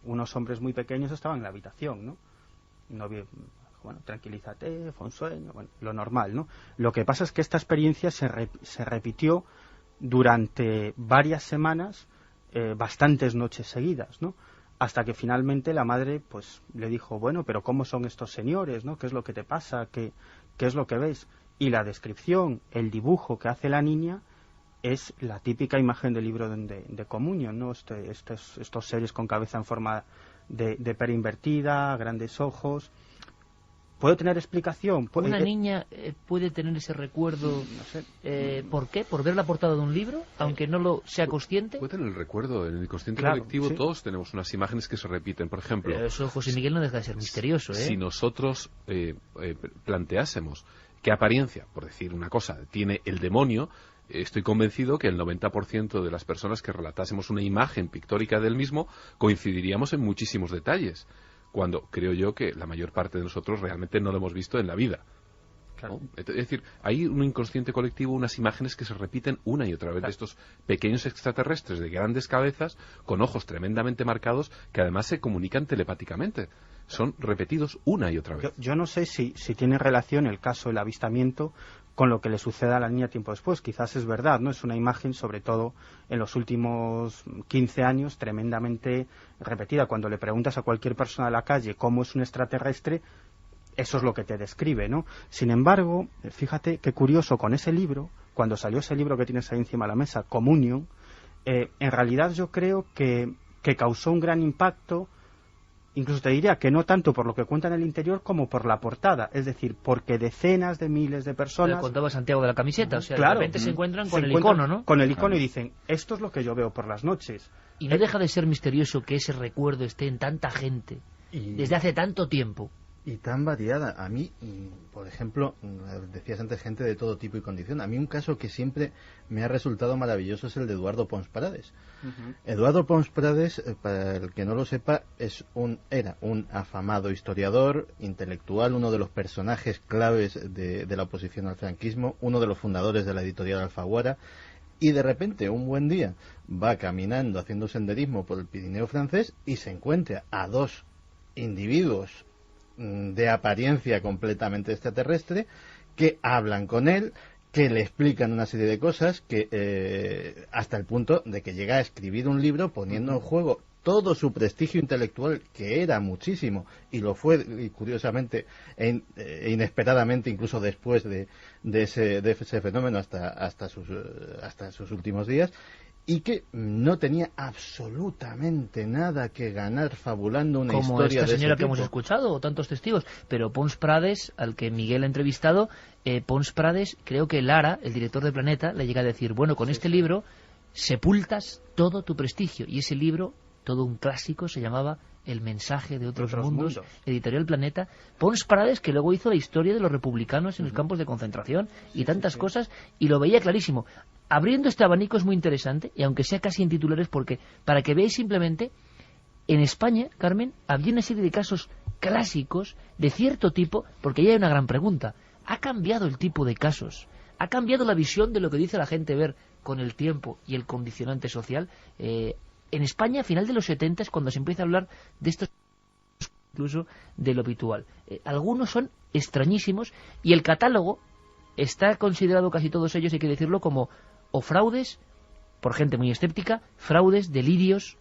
unos hombres muy pequeños estaban en la habitación, ¿no? Bueno, tranquilízate, fue un sueño, bueno, lo normal, ¿no? Lo que pasa es que esta experiencia se repitió durante varias semanas, bastantes noches seguidas, ¿no? Hasta que finalmente la madre pues le dijo, bueno, pero ¿cómo son estos señores, no? ¿Qué es lo que te pasa? ¿Qué es lo que ves? Y la descripción, el dibujo que hace la niña es la típica imagen del libro de Comunión, ¿no? Estos seres con cabeza en forma de pera invertida, grandes ojos. ¿Puede tener explicación? ¿Una niña puede tener ese recuerdo? No sé. ¿Por qué? ¿Por ver la portada de un libro? Aunque no lo sea consciente. Puede tener el recuerdo. En el inconsciente Claro, colectivo sí. Todos tenemos unas imágenes que se repiten. Por ejemplo, Eso, José Miguel, no deja de ser misterioso, ¿eh? Si nosotros planteásemos qué apariencia, por decir una cosa, tiene el demonio, estoy convencido que el 90% de las personas que relatásemos una imagen pictórica del mismo coincidiríamos en muchísimos detalles, cuando creo yo que la mayor parte de nosotros realmente no lo hemos visto en la vida. Claro. ¿No? Es decir, hay un inconsciente colectivo, unas imágenes que se repiten una y otra vez, Claro. de estos pequeños extraterrestres de grandes cabezas, con ojos tremendamente marcados, que además se comunican telepáticamente. Son repetidos una y otra vez. Yo no sé si tiene relación el caso del avistamiento con lo que le sucede a la niña tiempo después. Quizás es verdad, ¿no? Es una imagen, sobre todo en los últimos 15 años, tremendamente repetida. Cuando le preguntas a cualquier persona de la calle cómo es un extraterrestre, eso es lo que te describe, ¿no? Sin embargo, fíjate qué curioso, con ese libro, cuando salió ese libro que tienes ahí encima de la mesa, Communion, en realidad yo creo que causó un gran impacto. Incluso te diría que no tanto por lo que cuenta en el interior como por la portada, es decir, porque decenas de miles de personas... Lo contaba Santiago de la camiseta, o sea, claro, de repente se encuentran con el encuentran icono, ¿no? Con el icono y dicen, esto es lo que yo veo por las noches. Y no deja de ser misterioso que ese recuerdo esté en tanta gente, desde hace tanto tiempo. Y tan variada. A mí, por ejemplo, decías antes gente de todo tipo y condición. A mí un caso que siempre me ha resultado maravilloso es el de Eduardo Pons Prades. Eduardo Pons Prades, para el que no lo sepa, era un afamado historiador, intelectual, uno de los personajes claves de la oposición al franquismo, uno de los fundadores de la editorial Alfaguara, y de repente, un buen día, va caminando, haciendo senderismo por el Pirineo francés y se encuentra a dos individuos de apariencia completamente extraterrestre que hablan con él, que le explican una serie de cosas, que hasta el punto de que llega a escribir un libro poniendo en juego todo su prestigio intelectual, que era muchísimo, y lo fue, y curiosamente inesperadamente, incluso después de ese fenómeno hasta sus últimos días, y que no tenía absolutamente nada que ganar fabulando una como historia esta de señora ese que hemos tipo. escuchado, o tantos testigos. Pero Pons Prades, al que Miguel ha entrevistado, Pons Prades, creo que Lara, el director de Planeta, le llega a decir, bueno, con este libro sepultas todo tu prestigio. Y ese libro, todo un clásico, se llamaba El mensaje de otros mundos, editorial Planeta. Pons Prades, que luego hizo la historia de los republicanos en los campos de concentración y tantas cosas, y lo veía clarísimo. Abriendo este abanico es muy interesante, y aunque sea casi en titulares, porque para que veáis simplemente, en España, Carmen, había una serie de casos clásicos de cierto tipo, porque ya hay una gran pregunta. ¿Ha cambiado el tipo de casos? ¿Ha cambiado la visión de lo que dice la gente ver con el tiempo y el condicionante social? En España, a final de los 70 es cuando se empieza a hablar de estos, incluso de lo habitual. Algunos son extrañísimos, y el catálogo está considerado, casi todos ellos, hay que decirlo, como o fraudes, por gente muy escéptica, fraudes, delirios.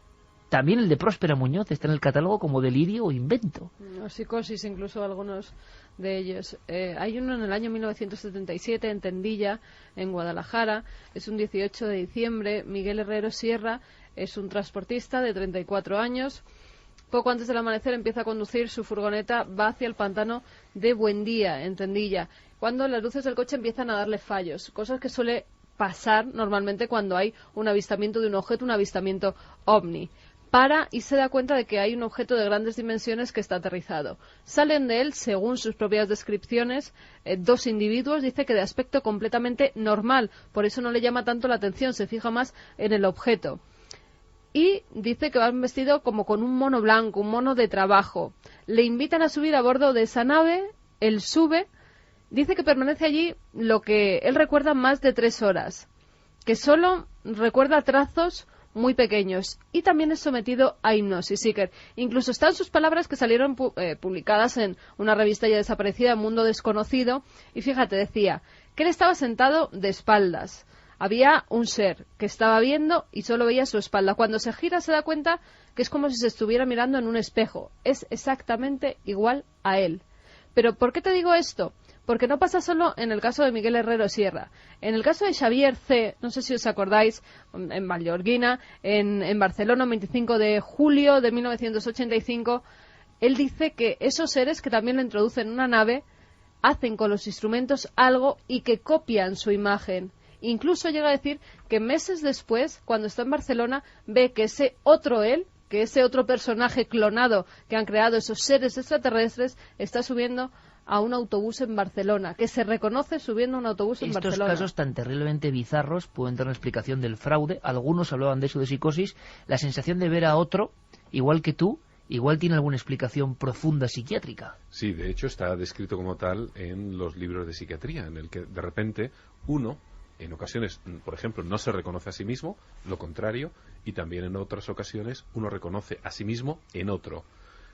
También el de Próspera Muñoz está en el catálogo como delirio o invento. O psicosis, incluso algunos de ellos. Hay uno en el año 1977 en Tendilla, en Guadalajara. Es un 18 de diciembre. Miguel Herrero Sierra es un transportista de 34 años. Poco antes del amanecer empieza a conducir su furgoneta, va hacia el pantano de Buendía, en Tendilla, cuando las luces del coche empiezan a darle fallos, cosas que suele pasar normalmente cuando hay un avistamiento de un objeto, un avistamiento ovni. Para y se da cuenta de que hay un objeto de grandes dimensiones que está aterrizado. Salen de él, según sus propias descripciones, dos individuos, dice que de aspecto completamente normal, por eso no le llama tanto la atención, se fija más en el objeto. Y dice que van vestido como con un mono blanco, un mono de trabajo. Le invitan a subir a bordo de esa nave, él sube Dice que permanece allí lo que él recuerda más de 3 horas, que solo recuerda trazos muy pequeños y también es sometido a hipnosis. Seeker. Incluso están sus palabras que salieron publicadas en una revista ya desaparecida, Mundo Desconocido, y fíjate, decía que él estaba sentado de espaldas. Había un ser que estaba viendo y solo veía su espalda. Cuando se gira se da cuenta que es como si se estuviera mirando en un espejo. Es exactamente igual a él. Pero ¿por qué te digo esto? Porque no pasa solo en el caso de Miguel Herrero Sierra. En el caso de Xavier C., no sé si os acordáis, en Vallgorguina, en Barcelona, el 25 de julio de 1985, él dice que esos seres que también le introducen en una nave hacen con los instrumentos algo y que copian su imagen. Incluso llega a decir que meses después, cuando está en Barcelona, ve que ese otro él, que ese otro personaje clonado que han creado esos seres extraterrestres, está subiendo a un autobús en Barcelona, que se reconoce subiendo a un autobús en Barcelona. Estos casos tan terriblemente bizarros pueden dar una explicación del fraude. Algunos hablaban de eso, de psicosis. La sensación de ver a otro, igual que tú, igual tiene alguna explicación profunda psiquiátrica. Sí, de hecho está descrito como tal en los libros de psiquiatría, en el que de repente uno, en ocasiones, por ejemplo, no se reconoce a sí mismo, lo contrario, y también en otras ocasiones uno reconoce a sí mismo en otro.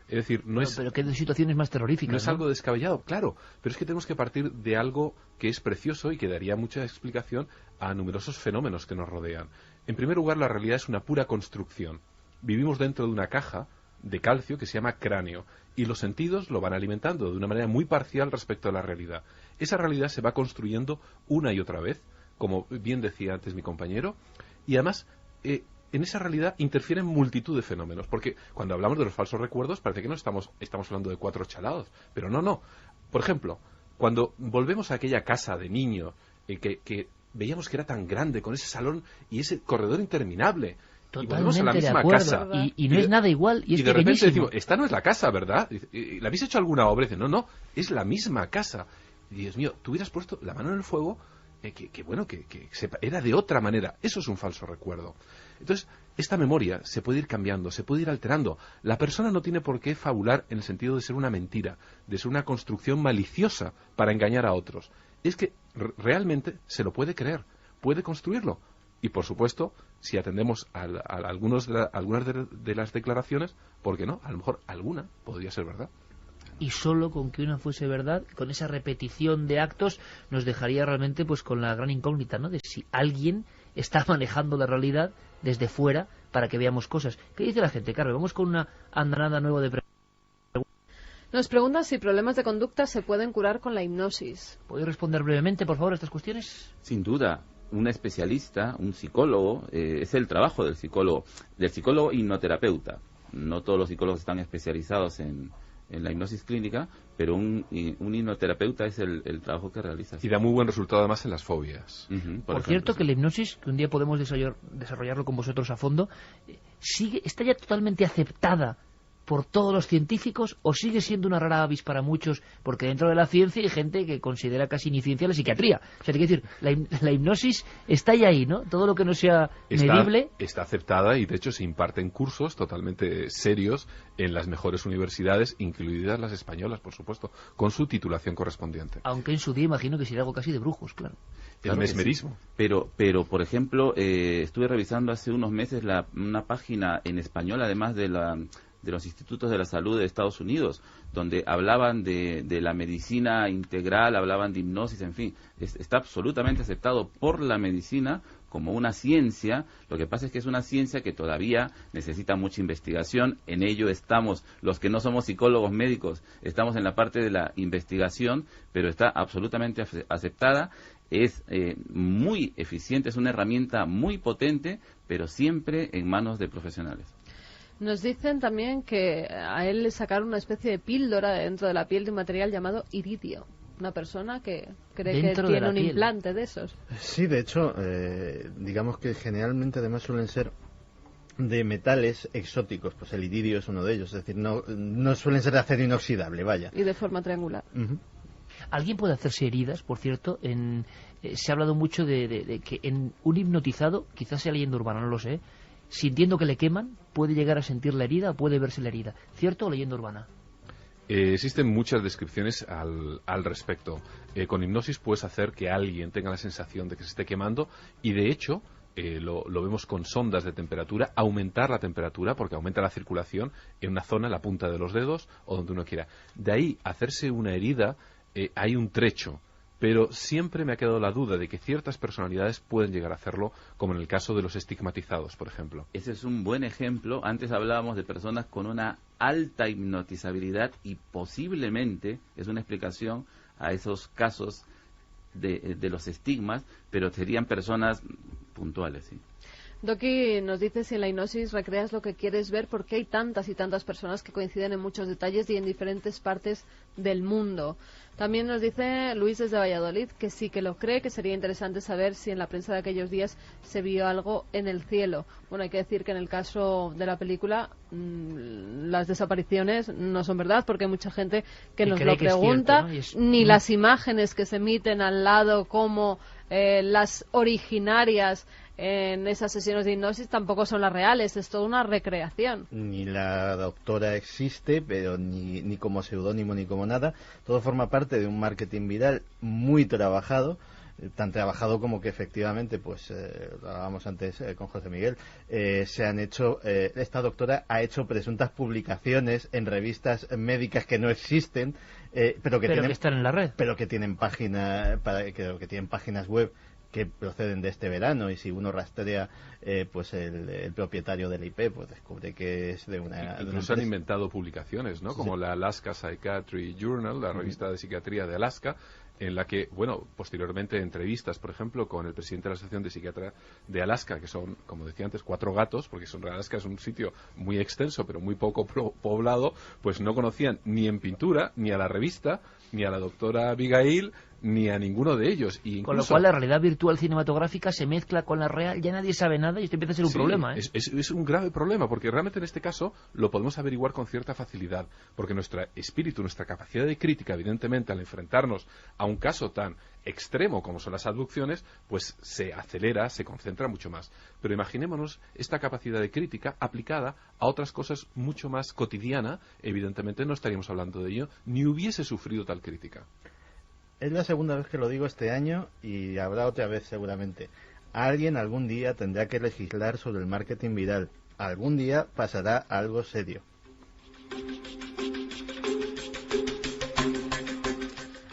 Es decir, pero que de situaciones más terroríficas. No es algo descabellado, claro, pero es que tenemos que partir de algo que es precioso y que daría mucha explicación a numerosos fenómenos que nos rodean. En primer lugar, la realidad es una pura construcción. Vivimos dentro de una caja de calcio que se llama cráneo y los sentidos lo van alimentando de una manera muy parcial respecto a la realidad. Esa realidad se va construyendo una y otra vez, como bien decía antes mi compañero, y además en esa realidad interfieren multitud de fenómenos, porque cuando hablamos de los falsos recuerdos parece que no estamos hablando de 4 chalados, pero no. Por ejemplo, cuando volvemos a aquella casa de niño que veíamos que era tan grande, con ese salón y ese corredor interminable, y volvemos a la misma casa y no es nada igual y de repente decimos, esta no es la casa, ¿verdad? ¿Le habéis hecho alguna obra? Y dice, no, es la misma casa. Y Dios mío, tú hubieras puesto la mano en el fuego, que era de otra manera. Eso es un falso recuerdo. Entonces, esta memoria se puede ir cambiando, se puede ir alterando. La persona no tiene por qué fabular en el sentido de ser una mentira, de ser una construcción maliciosa para engañar a otros. Es que realmente se lo puede creer, puede construirlo. Y, por supuesto, si atendemos a algunas de las declaraciones, ¿por qué no? A lo mejor alguna podría ser verdad. Y solo con que una fuese verdad, con esa repetición de actos, nos dejaría realmente pues con la gran incógnita, ¿no?, de si alguien está manejando la realidad desde fuera para que veamos cosas. ¿Qué dice la gente, Carlos? Vamos con una andanada nueva de preguntas. Nos preguntan si problemas de conducta se pueden curar con la hipnosis. ¿Podéis responder brevemente, por favor, a estas cuestiones? Sin duda. Un especialista, un psicólogo, es el trabajo del psicólogo hipnoterapeuta. No todos los psicólogos están especializados en la hipnosis clínica, pero un hipnoterapeuta es el trabajo que realiza. Y da muy buen resultado además en las fobias. Por cierto, que la hipnosis, que un día podemos desarrollarlo con vosotros a fondo, está ya totalmente aceptada por todos los científicos o sigue siendo una rara avis para muchos, porque dentro de la ciencia hay gente que considera casi ni ciencia la psiquiatría. O sea, hay que decir, la hipnosis está ya ahí, ¿no? Todo lo que no sea medible... Está aceptada y de hecho se imparten cursos totalmente serios en las mejores universidades, incluidas las españolas, por supuesto, con su titulación correspondiente. Aunque en su día imagino que sería algo casi de brujos, claro. El mesmerismo. Sí. Pero, por ejemplo, estuve revisando hace unos meses una página en español, además de los institutos de la salud de Estados Unidos, donde hablaban de la medicina integral, hablaban de hipnosis, en fin, está absolutamente aceptado por la medicina como una ciencia. Lo que pasa es que es una ciencia que todavía necesita mucha investigación. En ello estamos, los que no somos psicólogos médicos, estamos en la parte de la investigación, pero está absolutamente aceptada. Es muy eficiente, es una herramienta muy potente, pero siempre en manos de profesionales. Nos dicen también que a él le sacaron una especie de píldora dentro de la piel de un material llamado iridio. Una persona que cree que tiene un implante de esos. Sí, de hecho, digamos que generalmente además suelen ser de metales exóticos. Pues el iridio es uno de ellos. Es decir, no suelen ser de acero inoxidable, vaya. Y de forma triangular. ¿Alguien puede hacerse heridas, por cierto? Se ha hablado mucho de que en un hipnotizado, quizás sea leyenda urbana, no lo sé, sintiendo que le queman, puede llegar a sentir la herida o puede verse la herida. ¿Cierto o leyenda urbana? Existen muchas descripciones al respecto. Con hipnosis puedes hacer que alguien tenga la sensación de que se esté quemando y, de hecho, lo vemos con sondas de temperatura, aumentar la temperatura porque aumenta la circulación en una zona, en la punta de los dedos o donde uno quiera. De ahí hacerse una herida, hay un trecho. Pero siempre me ha quedado la duda de que ciertas personalidades pueden llegar a hacerlo, como en el caso de los estigmatizados, por ejemplo. Ese es un buen ejemplo. Antes hablábamos de personas con una alta hipnotizabilidad y posiblemente es una explicación a esos casos de los estigmas, pero serían personas puntuales, sí. Doki nos dice si en la hipnosis recreas lo que quieres ver, porque hay tantas y tantas personas que coinciden en muchos detalles y en diferentes partes del mundo. También nos dice Luis desde Valladolid que sí que lo cree, que sería interesante saber si en la prensa de aquellos días se vio algo en el cielo. Bueno, hay que decir que en el caso de la película las desapariciones no son verdad, porque hay mucha gente que nos lo pregunta, cierto, ¿no? Ni las imágenes que se emiten al lado como las originarias en esas sesiones de hipnosis tampoco son las reales, es toda una recreación. Ni la doctora existe, pero ni como seudónimo ni como nada. Todo forma parte de un marketing viral muy trabajado, tan trabajado como que efectivamente, pues lo hablábamos antes con José Miguel, se han hecho, esta doctora ha hecho presuntas publicaciones en revistas médicas que no existen, pero que están en la red, pero que tienen que tienen páginas web que proceden de este verano, y si uno rastrea pues el propietario del IP, pues descubre que es de una... Incluso han inventado publicaciones, ¿no? Como sí. La Alaska Psychiatry Journal, la revista de psiquiatría de Alaska, en la que, bueno, posteriormente entrevistas, por ejemplo, con el presidente de la Asociación de Psiquiatría de Alaska, que son, como decía antes, 4 gatos, porque Alaska es un sitio muy extenso, pero muy poco poblado, pues no conocían ni en pintura, ni a la revista, ni a la doctora Abigail, ni a ninguno de ellos. Y incluso, con lo cual la realidad virtual cinematográfica se mezcla con la real, ya nadie sabe nada y esto empieza a ser un problema. Es un grave problema, porque realmente en este caso lo podemos averiguar con cierta facilidad, porque nuestro espíritu, nuestra capacidad de crítica, evidentemente, al enfrentarnos a un caso tan extremo como son las abducciones, pues se acelera, se concentra mucho más. Pero imaginémonos esta capacidad de crítica aplicada a otras cosas mucho más cotidiana, evidentemente no estaríamos hablando de ello, ni hubiese sufrido tal crítica. Es la segunda vez que lo digo este año y habrá otra vez seguramente. Alguien algún día tendrá que legislar sobre el marketing viral. Algún día pasará algo serio.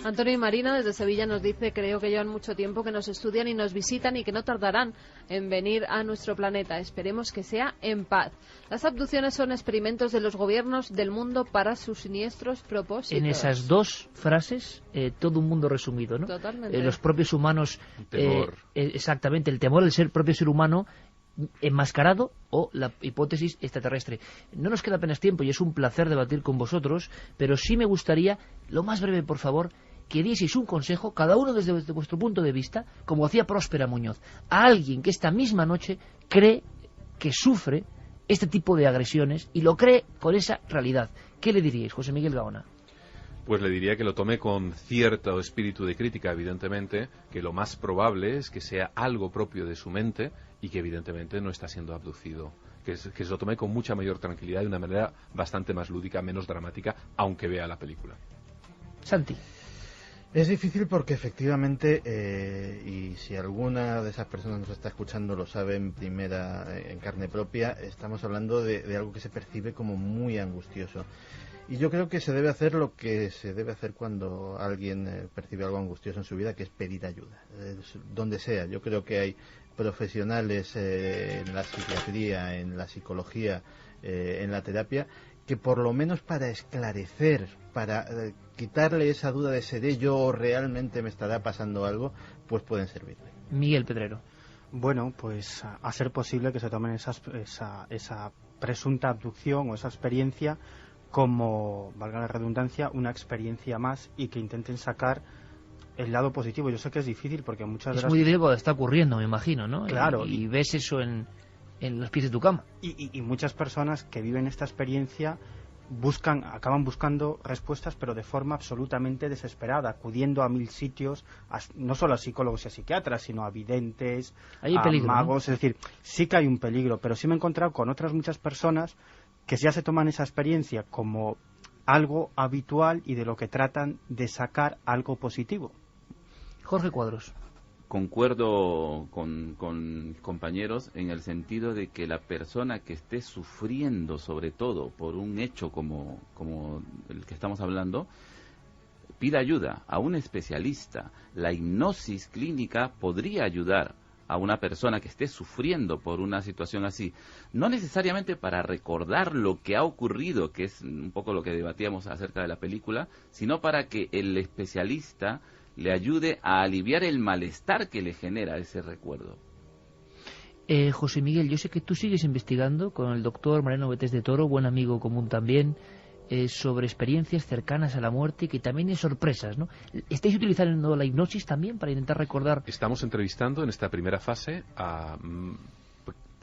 Antonio y Marina desde Sevilla nos dice: creo que llevan mucho tiempo que nos estudian y nos visitan y que no tardarán en venir a nuestro planeta. Esperemos que sea en paz. Las abducciones son experimentos de los gobiernos del mundo para sus siniestros propósitos. En esas dos frases, todo un mundo resumido, ¿no? Totalmente. Los propios humanos, temor. exactamente, el temor del propio ser humano enmascarado o la hipótesis extraterrestre. No nos queda apenas tiempo y es un placer debatir con vosotros, pero sí me gustaría, lo más breve por favor, que dieseis un consejo, cada uno desde vuestro punto de vista, como hacía Próspera Muñoz, a alguien que esta misma noche cree que sufre este tipo de agresiones y lo cree con esa realidad. ¿Qué le diríais, José Miguel Gaona? Pues le diría que lo tome con cierto espíritu de crítica, evidentemente, que lo más probable es que sea algo propio de su mente y que evidentemente no está siendo abducido. Que se lo tome con mucha mayor tranquilidad y de una manera bastante más lúdica, menos dramática, aunque vea la película. Santi. Es difícil porque efectivamente, y si alguna de esas personas nos está escuchando lo sabe en carne propia, estamos hablando de algo que se percibe como muy angustioso. Y yo creo que se debe hacer lo que se debe hacer cuando alguien percibe algo angustioso en su vida, que es pedir ayuda, donde sea. Yo creo que hay profesionales en la psiquiatría, en la psicología, en la terapia, que por lo menos para esclarecer, para quitarle esa duda de ¿seré yo o realmente me estará pasando algo?, pues pueden servirle. Miguel Pedrero. Bueno, pues a ser posible que se tomen esa presunta abducción o esa experiencia como, valga la redundancia, una experiencia más y que intenten sacar el lado positivo. Yo sé que es difícil porque muchas veces... Es muy difícil cuando está ocurriendo, me imagino, ¿no? Claro. Y ves eso en los pies de tu cama. Y muchas personas que viven esta experiencia acaban buscando respuestas, pero de forma absolutamente desesperada, acudiendo a 1000 sitios, no solo a psicólogos y a psiquiatras, sino a videntes, a peligro, magos, ¿no? Es decir, sí que hay un peligro, pero sí me he encontrado con otras muchas personas que ya se toman esa experiencia como algo habitual y de lo que tratan de sacar algo positivo. Jorge Cuadros. Concuerdo con compañeros en el sentido de que la persona que esté sufriendo, sobre todo por un hecho como el que estamos hablando, pida ayuda a un especialista. La hipnosis clínica podría ayudar a una persona que esté sufriendo por una situación así, no necesariamente para recordar lo que ha ocurrido, que es un poco lo que debatíamos acerca de la película, sino para que el especialista le ayude a aliviar el malestar que le genera ese recuerdo. José Miguel, yo sé que tú sigues investigando con el doctor Mariano Betés de Toro, buen amigo común también, sobre experiencias cercanas a la muerte y que también hay sorpresas, ¿no? ¿Estáis utilizando la hipnosis también para intentar recordar? Estamos entrevistando en esta primera fase a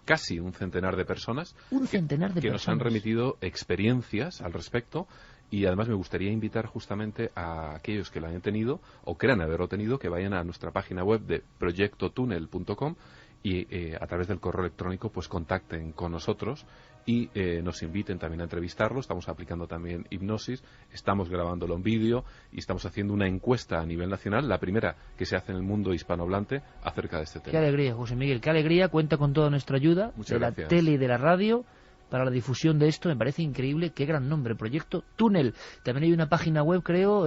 casi un centenar de personas. Un centenar de que personas. Nos han remitido experiencias al respecto, y además me gustaría invitar justamente a aquellos que lo hayan tenido o crean haberlo tenido, que vayan a nuestra página web de proyectotunel.com y a través del correo electrónico pues contacten con nosotros y nos inviten también a entrevistarlo. Estamos aplicando también hipnosis, estamos grabándolo en vídeo y estamos haciendo una encuesta a nivel nacional, la primera que se hace en el mundo hispanohablante acerca de este tema. Qué alegría, José Miguel, qué alegría. Cuenta con toda nuestra ayuda. Muchas de gracias. La tele y de la radio para la difusión de esto. Me parece increíble, qué gran nombre, Proyecto Túnel. También hay una página web, creo,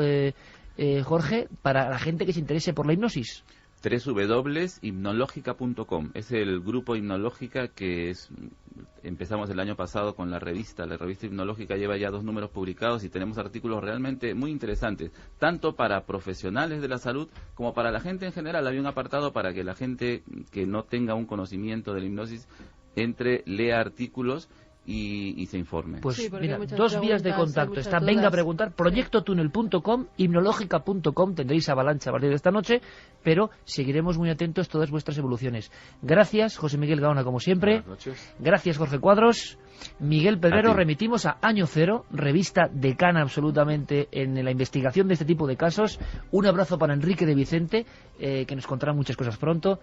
Jorge, para la gente que se interese por la hipnosis. www.hipnologica.com. Es el grupo Hipnológica que empezamos el año pasado con la revista. La revista Hipnológica lleva ya 2 números publicados y tenemos artículos realmente muy interesantes, tanto para profesionales de la salud como para la gente en general. Hay un apartado para que la gente que no tenga un conocimiento de la hipnosis entre, lea artículos y se informe. Pues sí, mira, 2 vías de contacto. Está venga a preguntar, proyectotunel.com, hipnológica.com. Tendréis avalancha a partir de esta noche, pero seguiremos muy atentos todas vuestras evoluciones. Gracias, José Miguel Gaona, como siempre. Buenas noches. Gracias, Jorge Cuadros. Miguel Pedrero, remitimos a Año Cero, revista decana absolutamente en la investigación de este tipo de casos. Un abrazo para Enrique de Vicente, que nos contará muchas cosas pronto.